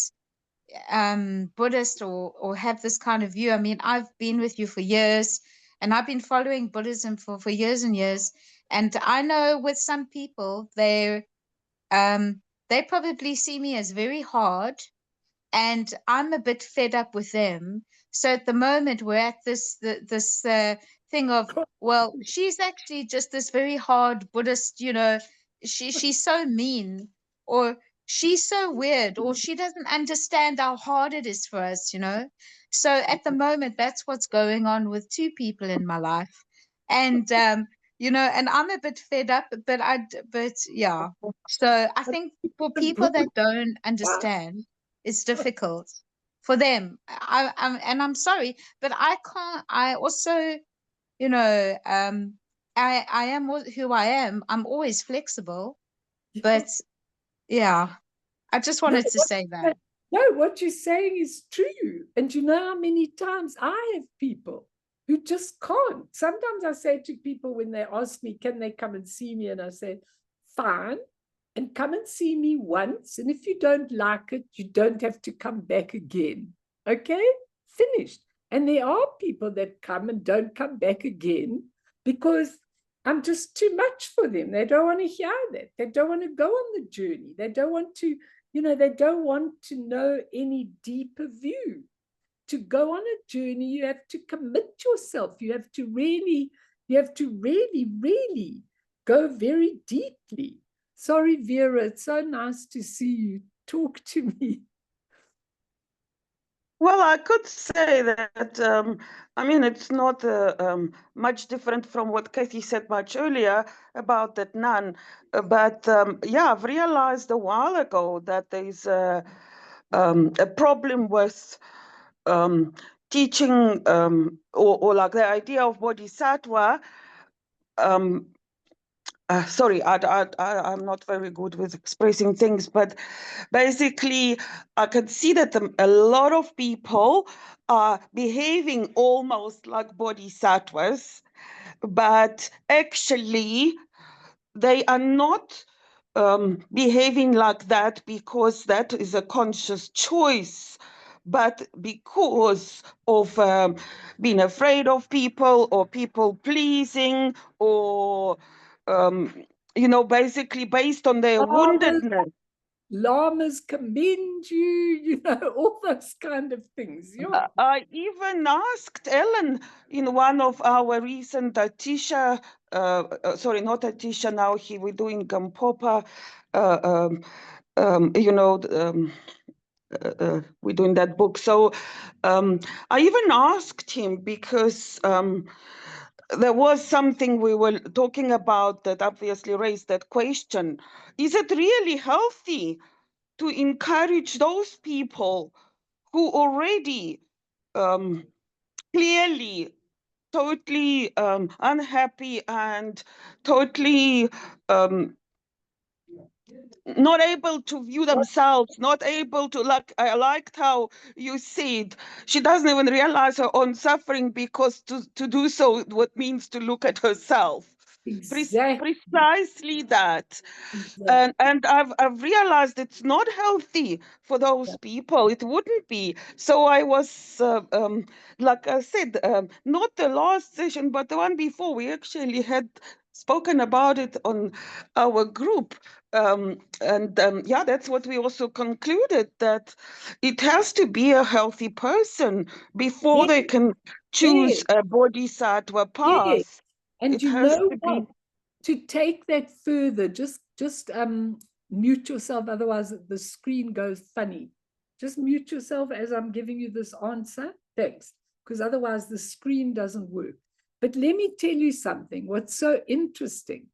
Buddhist or have this kind of view. I mean, I've been with you for years, and I've been following Buddhism for years and years. And I know with some people, they probably see me as very hard, and I'm a bit fed up with them. So at the moment, we're at this thing of, well, she's actually just this very hard Buddhist, she's so mean, or she's so weird, or she doesn't understand how hard it is for us, So at the moment, that's what's going on with two people in my life. And and I'm a bit fed up, but yeah. So I think for people that don't understand, it's difficult for them. I'm sorry, but I can't. I also, I am who I am. I'm always flexible, but yeah, I just wanted to say that. No, what you're saying is true. And you know how many times I have people who just can't. Sometimes I say to people when they ask me, can they come and see me? And I say, fine, and come and see me once. And if you don't like it, you don't have to come back again. Okay? Finished. And there are people that come and don't come back again because I'm just too much for them. They don't want to hear that. They don't want to go on the journey. They don't want to, they don't want to know any deeper view. To go on a journey, you have to commit yourself. You have to really, really go very deeply. Sorry, Vera, it's so nice to see you. Talk to me. Well, I could say that, I mean, it's not much different from what Kathy said much earlier about that nun. But yeah, I've realized a while ago that there's a problem with teaching or like the idea of bodhisattva. Sorry, I'm not very good with expressing things, but basically, I can see that a lot of people are behaving almost like bodhisattvas, but actually, they are not behaving like that because that is a conscious choice, but because of being afraid of people or people pleasing or basically based on their woundedness. Lamas commend you, all those kind of things. Yeah. I even asked Ellen in one of our recent Atisha, sorry, not Atisha, now we're doing Gampopa, we're doing that book. So I even asked him because there was something we were talking about that obviously raised that question. Is it really healthy to encourage those people who already clearly totally unhappy and totally not able to view themselves, not able to, like, I liked how you said, she doesn't even realize her own suffering because to do so, what means to look at herself. Exactly. Precisely that. Exactly. And I've realized it's not healthy for those people. It wouldn't be. So I was, like I said, not the last session, but the one before, we actually had spoken about it on our group. Yeah, that's what we also concluded, that it has to be a healthy person before they Yes, can choose yes, a bodhisattva yes. path. And It you has know to be. what? To take that further, just mute yourself, otherwise the screen goes funny. Just mute yourself as I'm giving you this answer. Thanks. Because otherwise the screen doesn't work. But let me tell you something. What's so interesting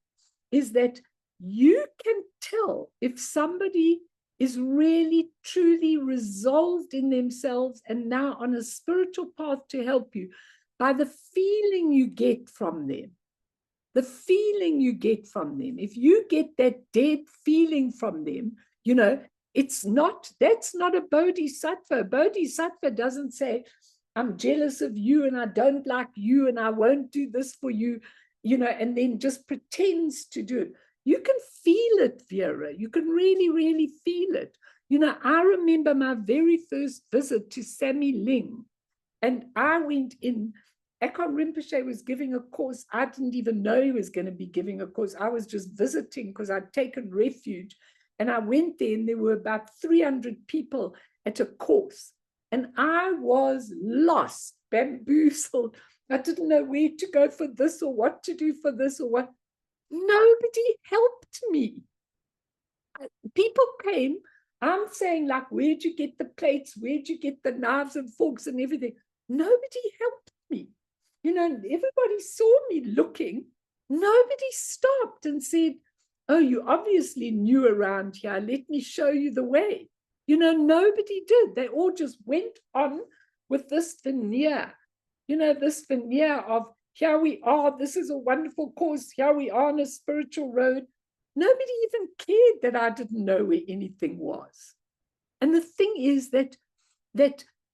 is that you can tell if somebody is really truly resolved in themselves and now on a spiritual path to help you by the feeling you get from them. The feeling you get from them. If you get that dead feeling from them, you know, that's not a bodhisattva. Bodhisattva doesn't say, I'm jealous of you and I don't like you and I won't do this for you, you know, and then just pretends to do it. You can feel it, Vera. You can really, really feel it. You know, I remember my very first visit to Sammy Ling, and I went in. Ekon Rinpoche was giving a course. I didn't even know he was going to be giving a course. I was just visiting because I'd taken refuge. And I went there and there were about 300 people at a course. And I was lost, bamboozled. I didn't know where to go for this or what to do for this or what. Nobody helped me. People came. I'm saying, like, where'd you get the plates? Where'd you get the knives and forks and everything? Nobody helped me. You know, everybody saw me looking. Nobody stopped and said, oh, you obviously new around here. Let me show you the way. You know, nobody did. They all just went on with this veneer, you know, this veneer of here we are. This is a wonderful course. Here we are on a spiritual road. Nobody even cared that I didn't know where anything was. And the thing is that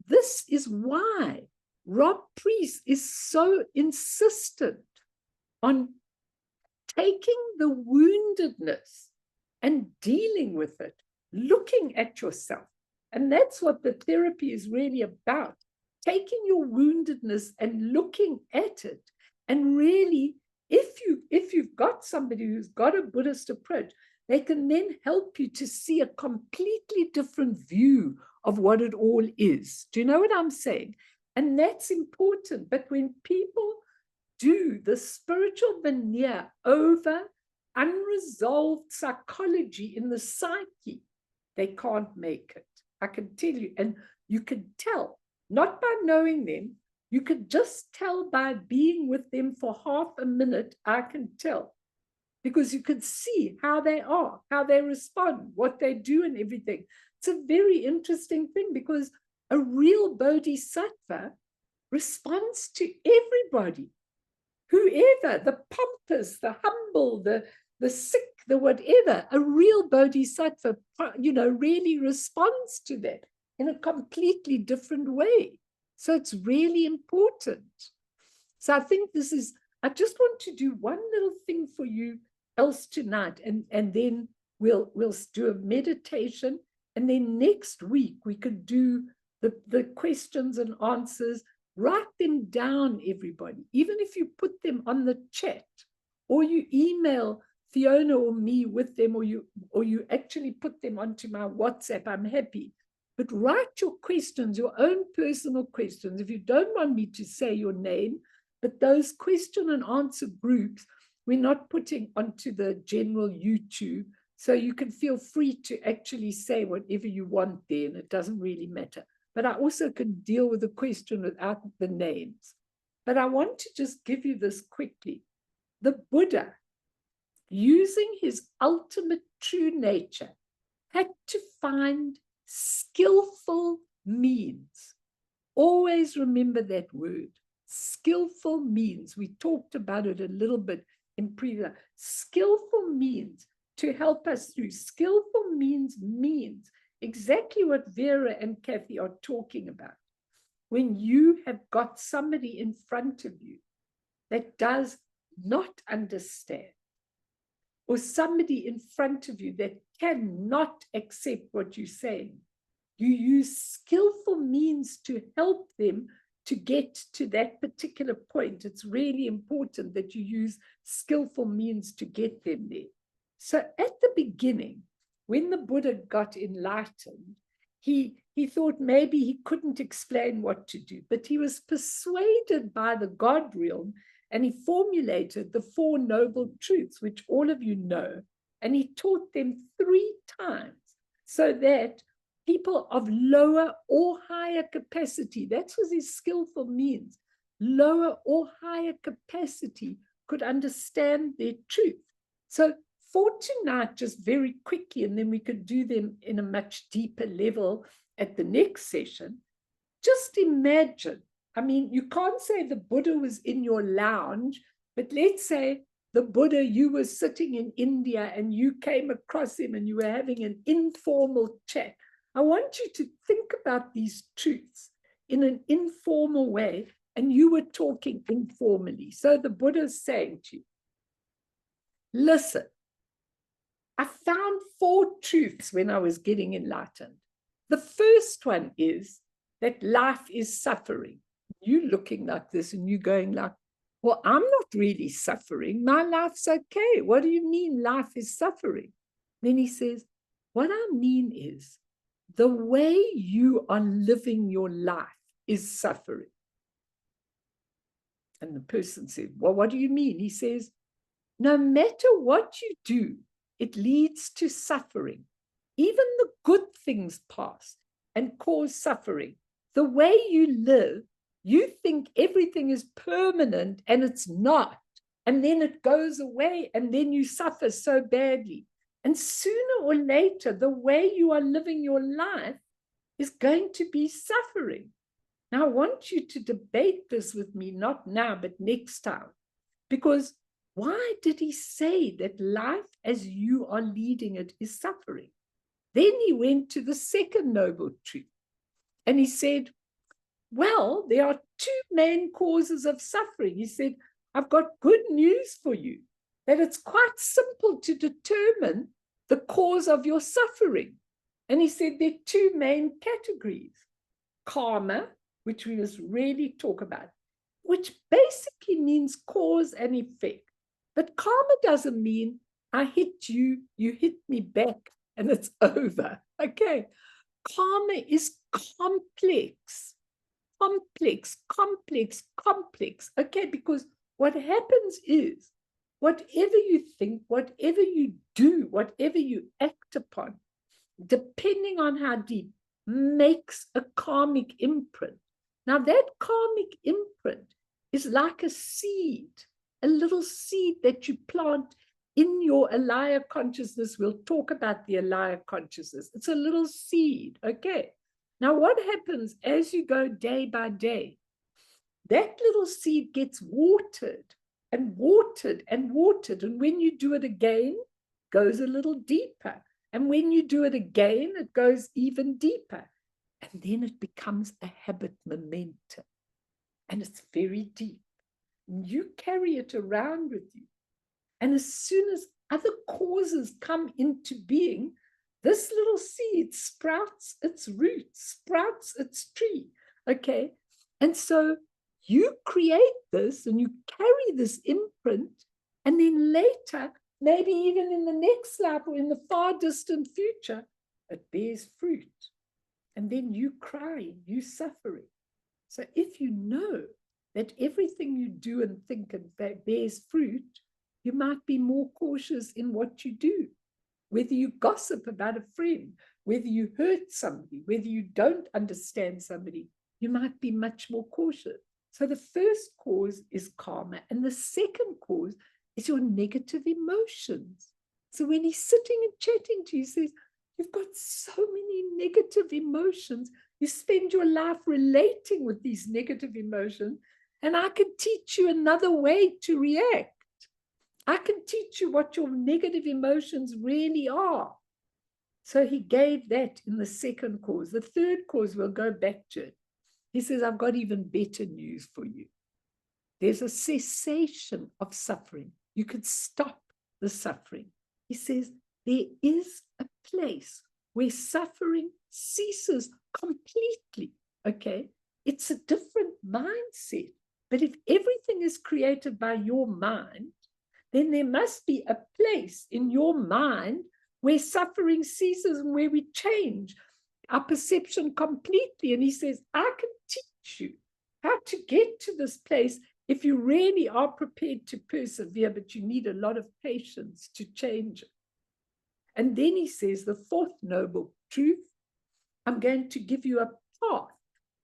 this is why Rob Priest is so insistent on taking the woundedness and dealing with it, looking at yourself. And that's what the therapy is really about, taking your woundedness and looking at it. And really, if you've got somebody who's got a Buddhist approach, they can then help you to see a completely different view of what it all is. Do you know what I'm saying? And that's important. But when people do the spiritual veneer over unresolved psychology in the psyche, they can't make it. I can tell you. And you can tell, not by knowing them, you could just tell by being with them for half a minute. I can tell, because you can see how they are, how they respond, what they do and everything. It's a very interesting thing, because a real bodhisattva responds to everybody, whoever, the pompous, the humble, the sick, the whatever. A real bodhisattva, you know, really responds to that in a completely different way. So it's really important. So I think this is, I just want to do one little thing for you else tonight, and then we'll do a meditation, and then next week we could do the questions and answers. Write them down, everybody, even if you put them on the chat, or you email Fiona or me with them, or you actually put them onto my WhatsApp. I'm happy. But write your questions, your own personal questions. If you don't want me to say your name, but those question and answer groups, we're not putting onto the general YouTube. So you can feel free to actually say whatever you want there, and it doesn't really matter. But I also can deal with the question without the names. But I want to just give you this quickly. The Buddha, using his ultimate true nature, had to find skillful means. Always remember that word, skillful means. We talked about it a little bit in previous. Skillful means to help us through. Skillful means exactly what Vera and Kathy are talking about. When you have got somebody in front of you that does not understand, or somebody in front of you that cannot accept what you're saying, you use skillful means to help them to get to that particular point. It's really important that you use skillful means to get them there. So at the beginning, when the Buddha got enlightened, he thought maybe he couldn't explain what to do, but he was persuaded by the God realm, and he formulated the Four Noble Truths, which all of you know, and he taught them 3 times so that people of lower or higher capacity, that was his skillful means, lower or higher capacity could understand their truth. So for tonight, just very quickly, and then we could do them in a much deeper level at the next session, just imagine, I mean, you can't say the Buddha was in your lounge, but let's say the Buddha, you were sitting in India and you came across him and you were having an informal chat. I want you to think about these truths in an informal way, and you were talking informally. So the Buddha is saying to you, listen, I found 4 truths when I was getting enlightened. The first one is that life is suffering. You looking like this and you going like, well, I'm not really suffering. My life's okay. What do you mean life is suffering? Then he says, what I mean is the way you are living your life is suffering. And the person said, well, what do you mean? He says, no matter what you do, it leads to suffering. Even the good things pass and cause suffering. The way you live, you think everything is permanent and it's not. And then it goes away and then you suffer so badly. And sooner or later, the way you are living your life is going to be suffering. Now, I want you to debate this with me, not now, but next time. Because why did he say that life as you are leading it is suffering? Then he went to the second noble truth. And he said, well, there are 2 main causes of suffering. He said, I've got good news for you, that it's quite simple to determine the cause of your suffering. And he said there are 2 main categories. Karma, which we must really talk about, which basically means cause and effect. But karma doesn't mean I hit you, you hit me back, and it's over. Okay. Karma is complex. Okay, because what happens is, whatever you think, whatever you do, whatever you act upon, depending on how deep, makes a karmic imprint. Now, that karmic imprint is like a seed, a little seed that you plant in your alaya consciousness. We'll talk about the alaya consciousness. It's a little seed, okay? Now, what happens as you go day by day? That little seed gets watered and watered and watered. And when you do it again, it goes a little deeper. And when you do it again, it goes even deeper. And then it becomes a habit momentum. And it's very deep. And you carry it around with you. And as soon as other causes come into being, this little seed sprouts its roots, sprouts its tree. Okay. And so you create this and you carry this imprint, and then later, maybe even in the next life or in the far distant future, it bears fruit. And then you crying, you suffering. So if you know that everything you do and think and bears fruit, you might be more cautious in what you do. Whether you gossip about a friend, whether you hurt somebody, whether you don't understand somebody, you might be much more cautious. So the first cause is karma, and the second cause is your negative emotions. So when he's sitting and chatting to you, he says, you've got so many negative emotions. You spend your life relating with these negative emotions, and I can teach you another way to react. I can teach you what your negative emotions really are. So he gave that in the second cause. The third cause, we'll go back to it. He says, I've got even better news for you. there's a cessation of suffering. You could stop the suffering. He says there is a place where suffering ceases completely, okay? It's a different mindset. But if everything is created by your mind, then there must be a place in your mind where suffering ceases and where we change our perception completely. And he says, I can teach you how to get to this place if you really are prepared to persevere, but you need a lot of patience to change it. And then he says, the fourth noble truth, I'm going to give you a path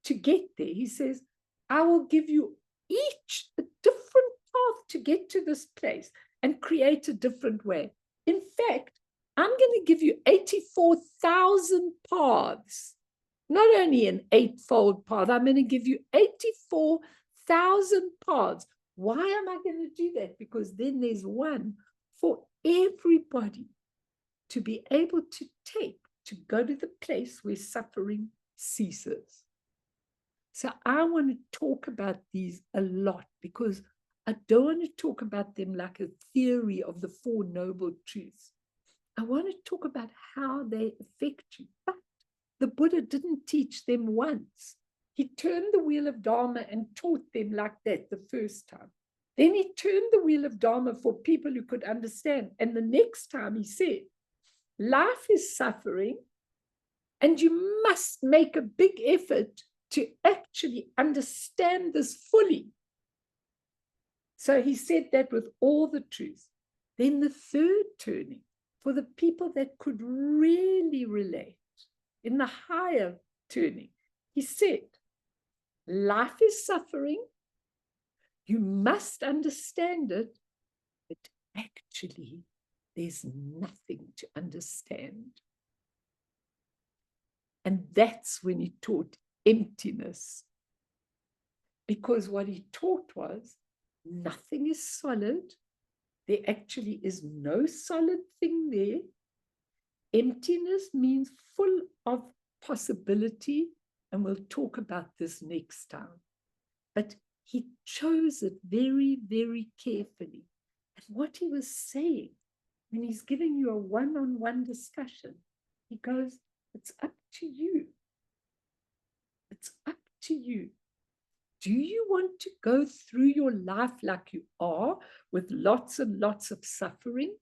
to get there. He says, I will give you each a different path to get to this place and create a different way. In fact, I'm going to give you 84,000 paths, not only an eightfold path, I'm going to give you 84,000 paths. Why am I going to do that? Because then there's one for everybody to be able to take to go to the place where suffering ceases. So I want to talk about these a lot because I don't want to talk about them like a theory of the Four Noble Truths. I want to talk about how they affect you. But the Buddha didn't teach them once. He turned the wheel of Dharma and taught them like that the first time. Then he turned the wheel of Dharma for people who could understand. And the next time he said, life is suffering, and you must make a big effort to actually understand this fully. So he said that with all the truth. Then the third turning, for the people that could really relate, in the higher turning, he said, life is suffering, you must understand it, but actually there's nothing to understand. And that's when he taught emptiness. Because what he taught was, nothing is solid. There actually is no solid thing there. Emptiness means full of possibility, and we'll talk about this next time. But he chose it very, very carefully. And what he was saying, when he's giving you a one-on-one discussion, he goes, it's up to you. It's up to you. Do you want to go through your life like you are, with lots and lots of suffering?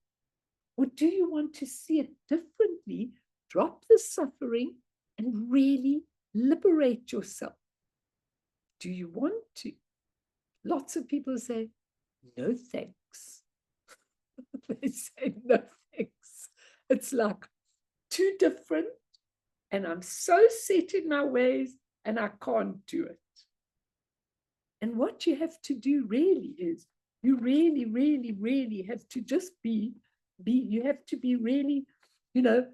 Or do you want to see it differently, drop the suffering, and really liberate yourself? Do you want to? Lots of people say, no thanks. They say, no thanks. It's like too different, and I'm so set in my ways, and I can't do it. And what you have to do really is, you really, really, really have to just you have to be really, you know,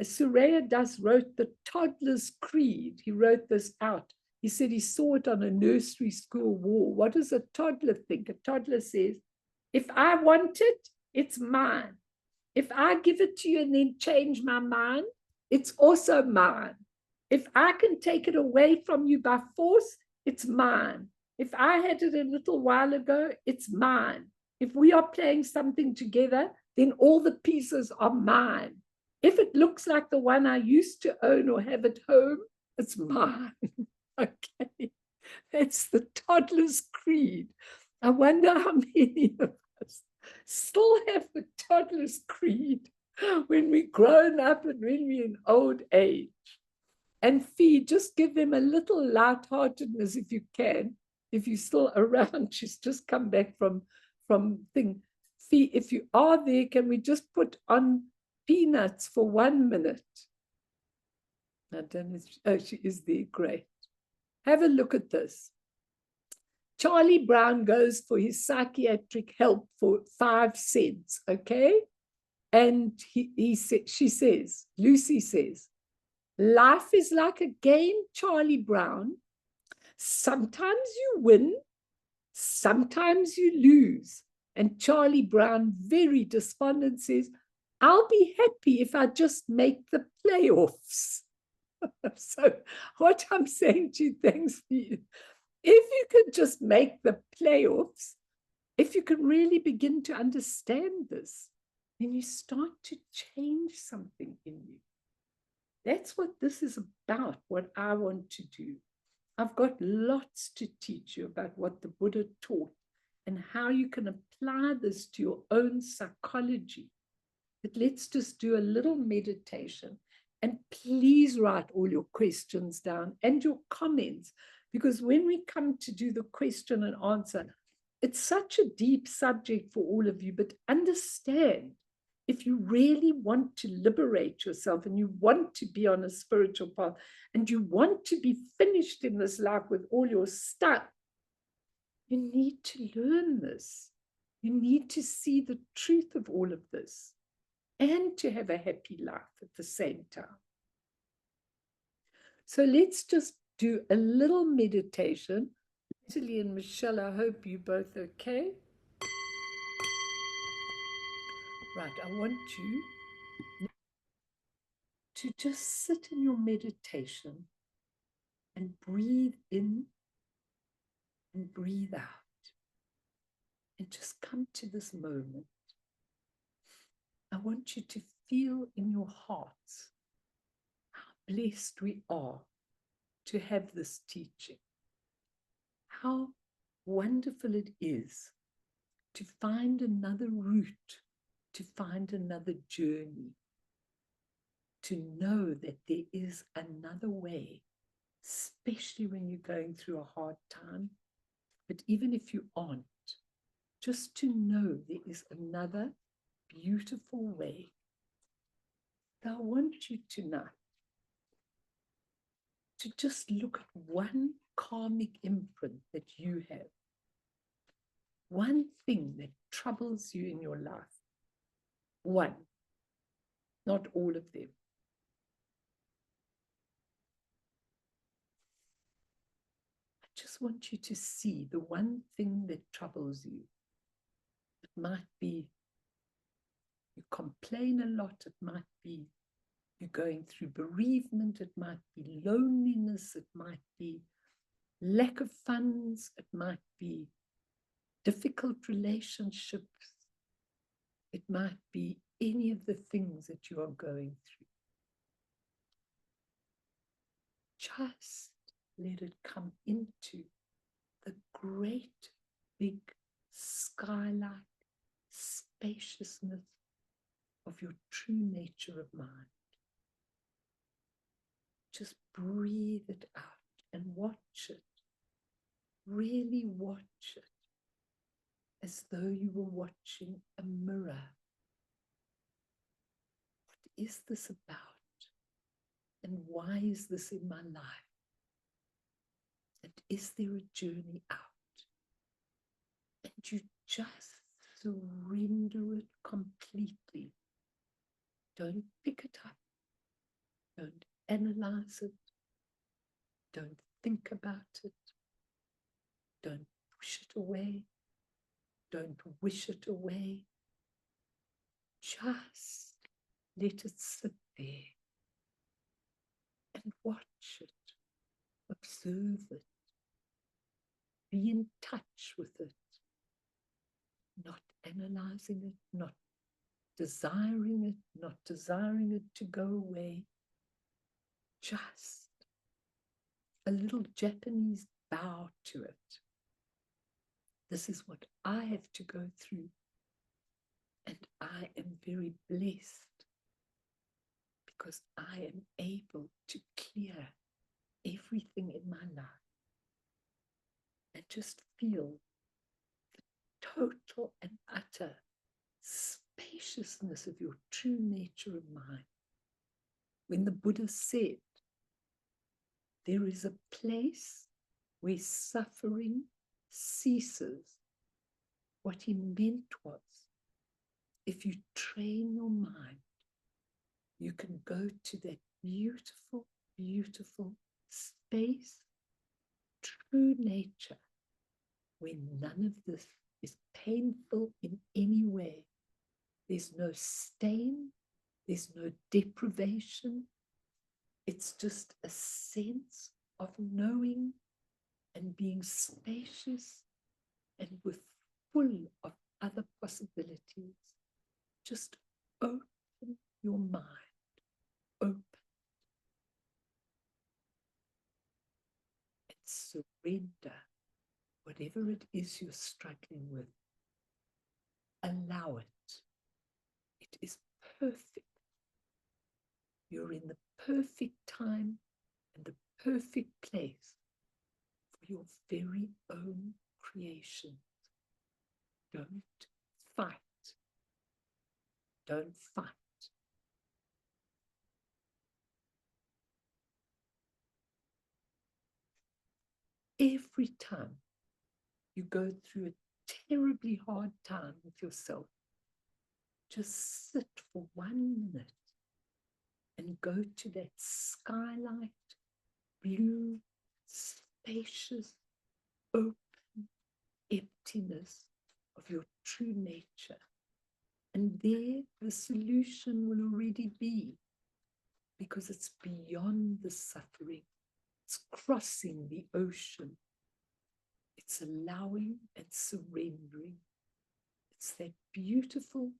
Surya Das wrote the Toddler's Creed. He wrote this out. He said he saw it on a nursery school wall. What does a toddler think? A toddler says, if I want it, it's mine. If I give it to you and then change my mind, it's also mine. If I can take it away from you by force, it's mine. If I had it a little while ago, it's mine. If we are playing something together, then all the pieces are mine. If it looks like the one I used to own or have at home, it's mine. Okay, that's the Toddler's Creed. I wonder how many of us still have the Toddler's Creed when we're grown up and when we're in old age. And just give them a little lightheartedness if you can. If you're still around, she's just come back from thing. Fee, if you are there, can we just put on Peanuts for 1 minute? I don't know. Oh, she is there. Great. Have a look at this. Charlie Brown goes for his psychiatric help for 5 cents, okay? And she says, Lucy says, life is like a game, Charlie Brown. Sometimes you win, sometimes you lose. And Charlie Brown, very despondent, says, I'll be happy if I just make the playoffs. So what I'm saying to you, thanks for you, if you could just make the playoffs, if you can really begin to understand this, then you start to change something in you. That's what this is about, what I want to do. I've got lots to teach you about what the Buddha taught and how you can apply this to your own psychology. But let's just do a little meditation, and please write all your questions down and your comments, because when we come to do the question and answer, it's such a deep subject for all of you, but understand, if you really want to liberate yourself and you want to be on a spiritual path and you want to be finished in this life with all your stuff, you need to learn this. You need to see the truth of all of this and to have a happy life at the same time. So let's just do a little meditation. Natalie and Michelle, I hope you're both okay. Right, I want you to just sit in your meditation and breathe in and breathe out. And just come to this moment. I want you to feel in your hearts how blessed we are to have this teaching. How wonderful it is to find another route, to find another journey, to know that there is another way, especially when you're going through a hard time. But even if you aren't, just to know there is another beautiful way. So I want you tonight to just look at one karmic imprint that you have, one thing that troubles you in your life. One, not all of them. I just want you to see the one thing that troubles you. It might be you complain a lot. It might be you're going through bereavement. It might be loneliness. It might be lack of funds. It might be difficult relationships. It might be any of the things that you are going through. Just let it come into the great big skylight spaciousness of your true nature of mind. Just breathe it out and watch it. Really watch it as though you were watching a mirror. What is this about? And why is this in my life? And is there a journey out? And you just surrender it completely. Don't pick it up. Don't analyze it. Don't think about it. Don't push it away. Don't wish it away. Just let it sit there and watch it. Observe it. Be in touch with it. Not analyzing it, not desiring it to go away. Just a little Japanese bow to it. This is what I have to go through, and I am very blessed because I am able to clear everything in my life and just feel the total and utter spaciousness of your true nature of mind. When the Buddha said, there is a place where suffering ceases, what he meant was, if you train your mind, you can go to that beautiful, beautiful space, true nature, where none of this is painful in any way. There's no stain, there's no deprivation. It's just a sense of knowing and being spacious and with full of other possibilities. Just open your mind, open, and surrender whatever it is you're struggling with. Allow it. It is perfect. You're in the perfect time and the perfect place for your very own creation. Don't fight. Don't fight. Every time you go through a terribly hard time with yourself, just sit for 1 minute and go to that skylight, blue, spacious, open emptiness of your true nature. And there the solution will already be, because it's beyond the suffering. It's crossing the ocean. It's allowing and surrendering. It's that beautiful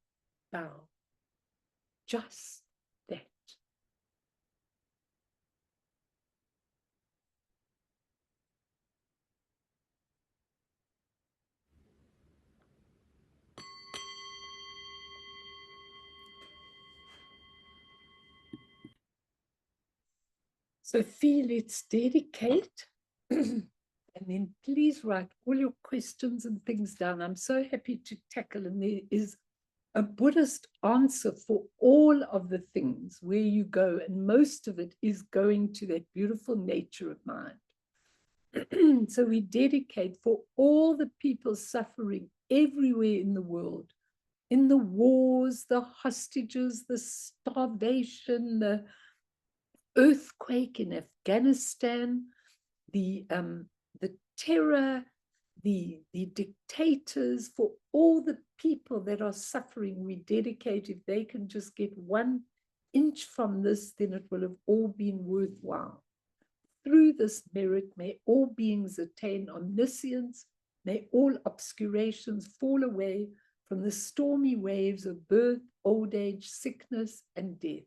bow. Just that. So feel it's dedicate. And then please write all your questions and things down. I'm so happy to tackle, and there is a Buddhist answer for all of the things where you go, and most of it is going to that beautiful nature of mind. So we dedicate for all the people suffering everywhere in the world, in the wars, the hostages, the starvation, the earthquake in Afghanistan, the terror, the dictators, for all the people that are suffering. We dedicate, if they can just get 1 inch from this, then it will have all been worthwhile. Through this merit, may all beings attain omniscience, may all obscurations fall away from the stormy waves of birth, old age, sickness, and death.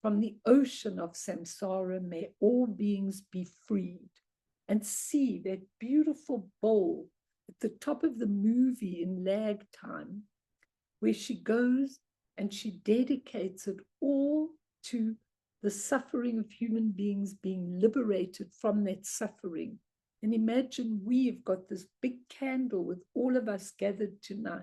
From the ocean of samsara, may all beings be freed. And see that beautiful bowl at the top of the movie in Lag Time, where she goes and she dedicates it all to the suffering of human beings being liberated from that suffering. And imagine we've got this big candle with all of us gathered tonight.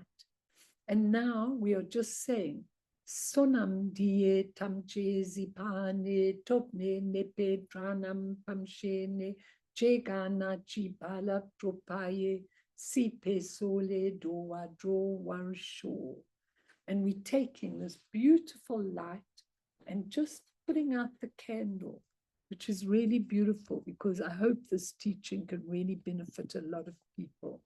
And now we are just saying, Sonam die tamche zipane topne nepe dranam pamshene Jegana Jibala Tropaye Sipe Sole Doa Dro Warsho. And we're taking this beautiful light and just putting out the candle, which is really beautiful, because I hope this teaching can really benefit a lot of people.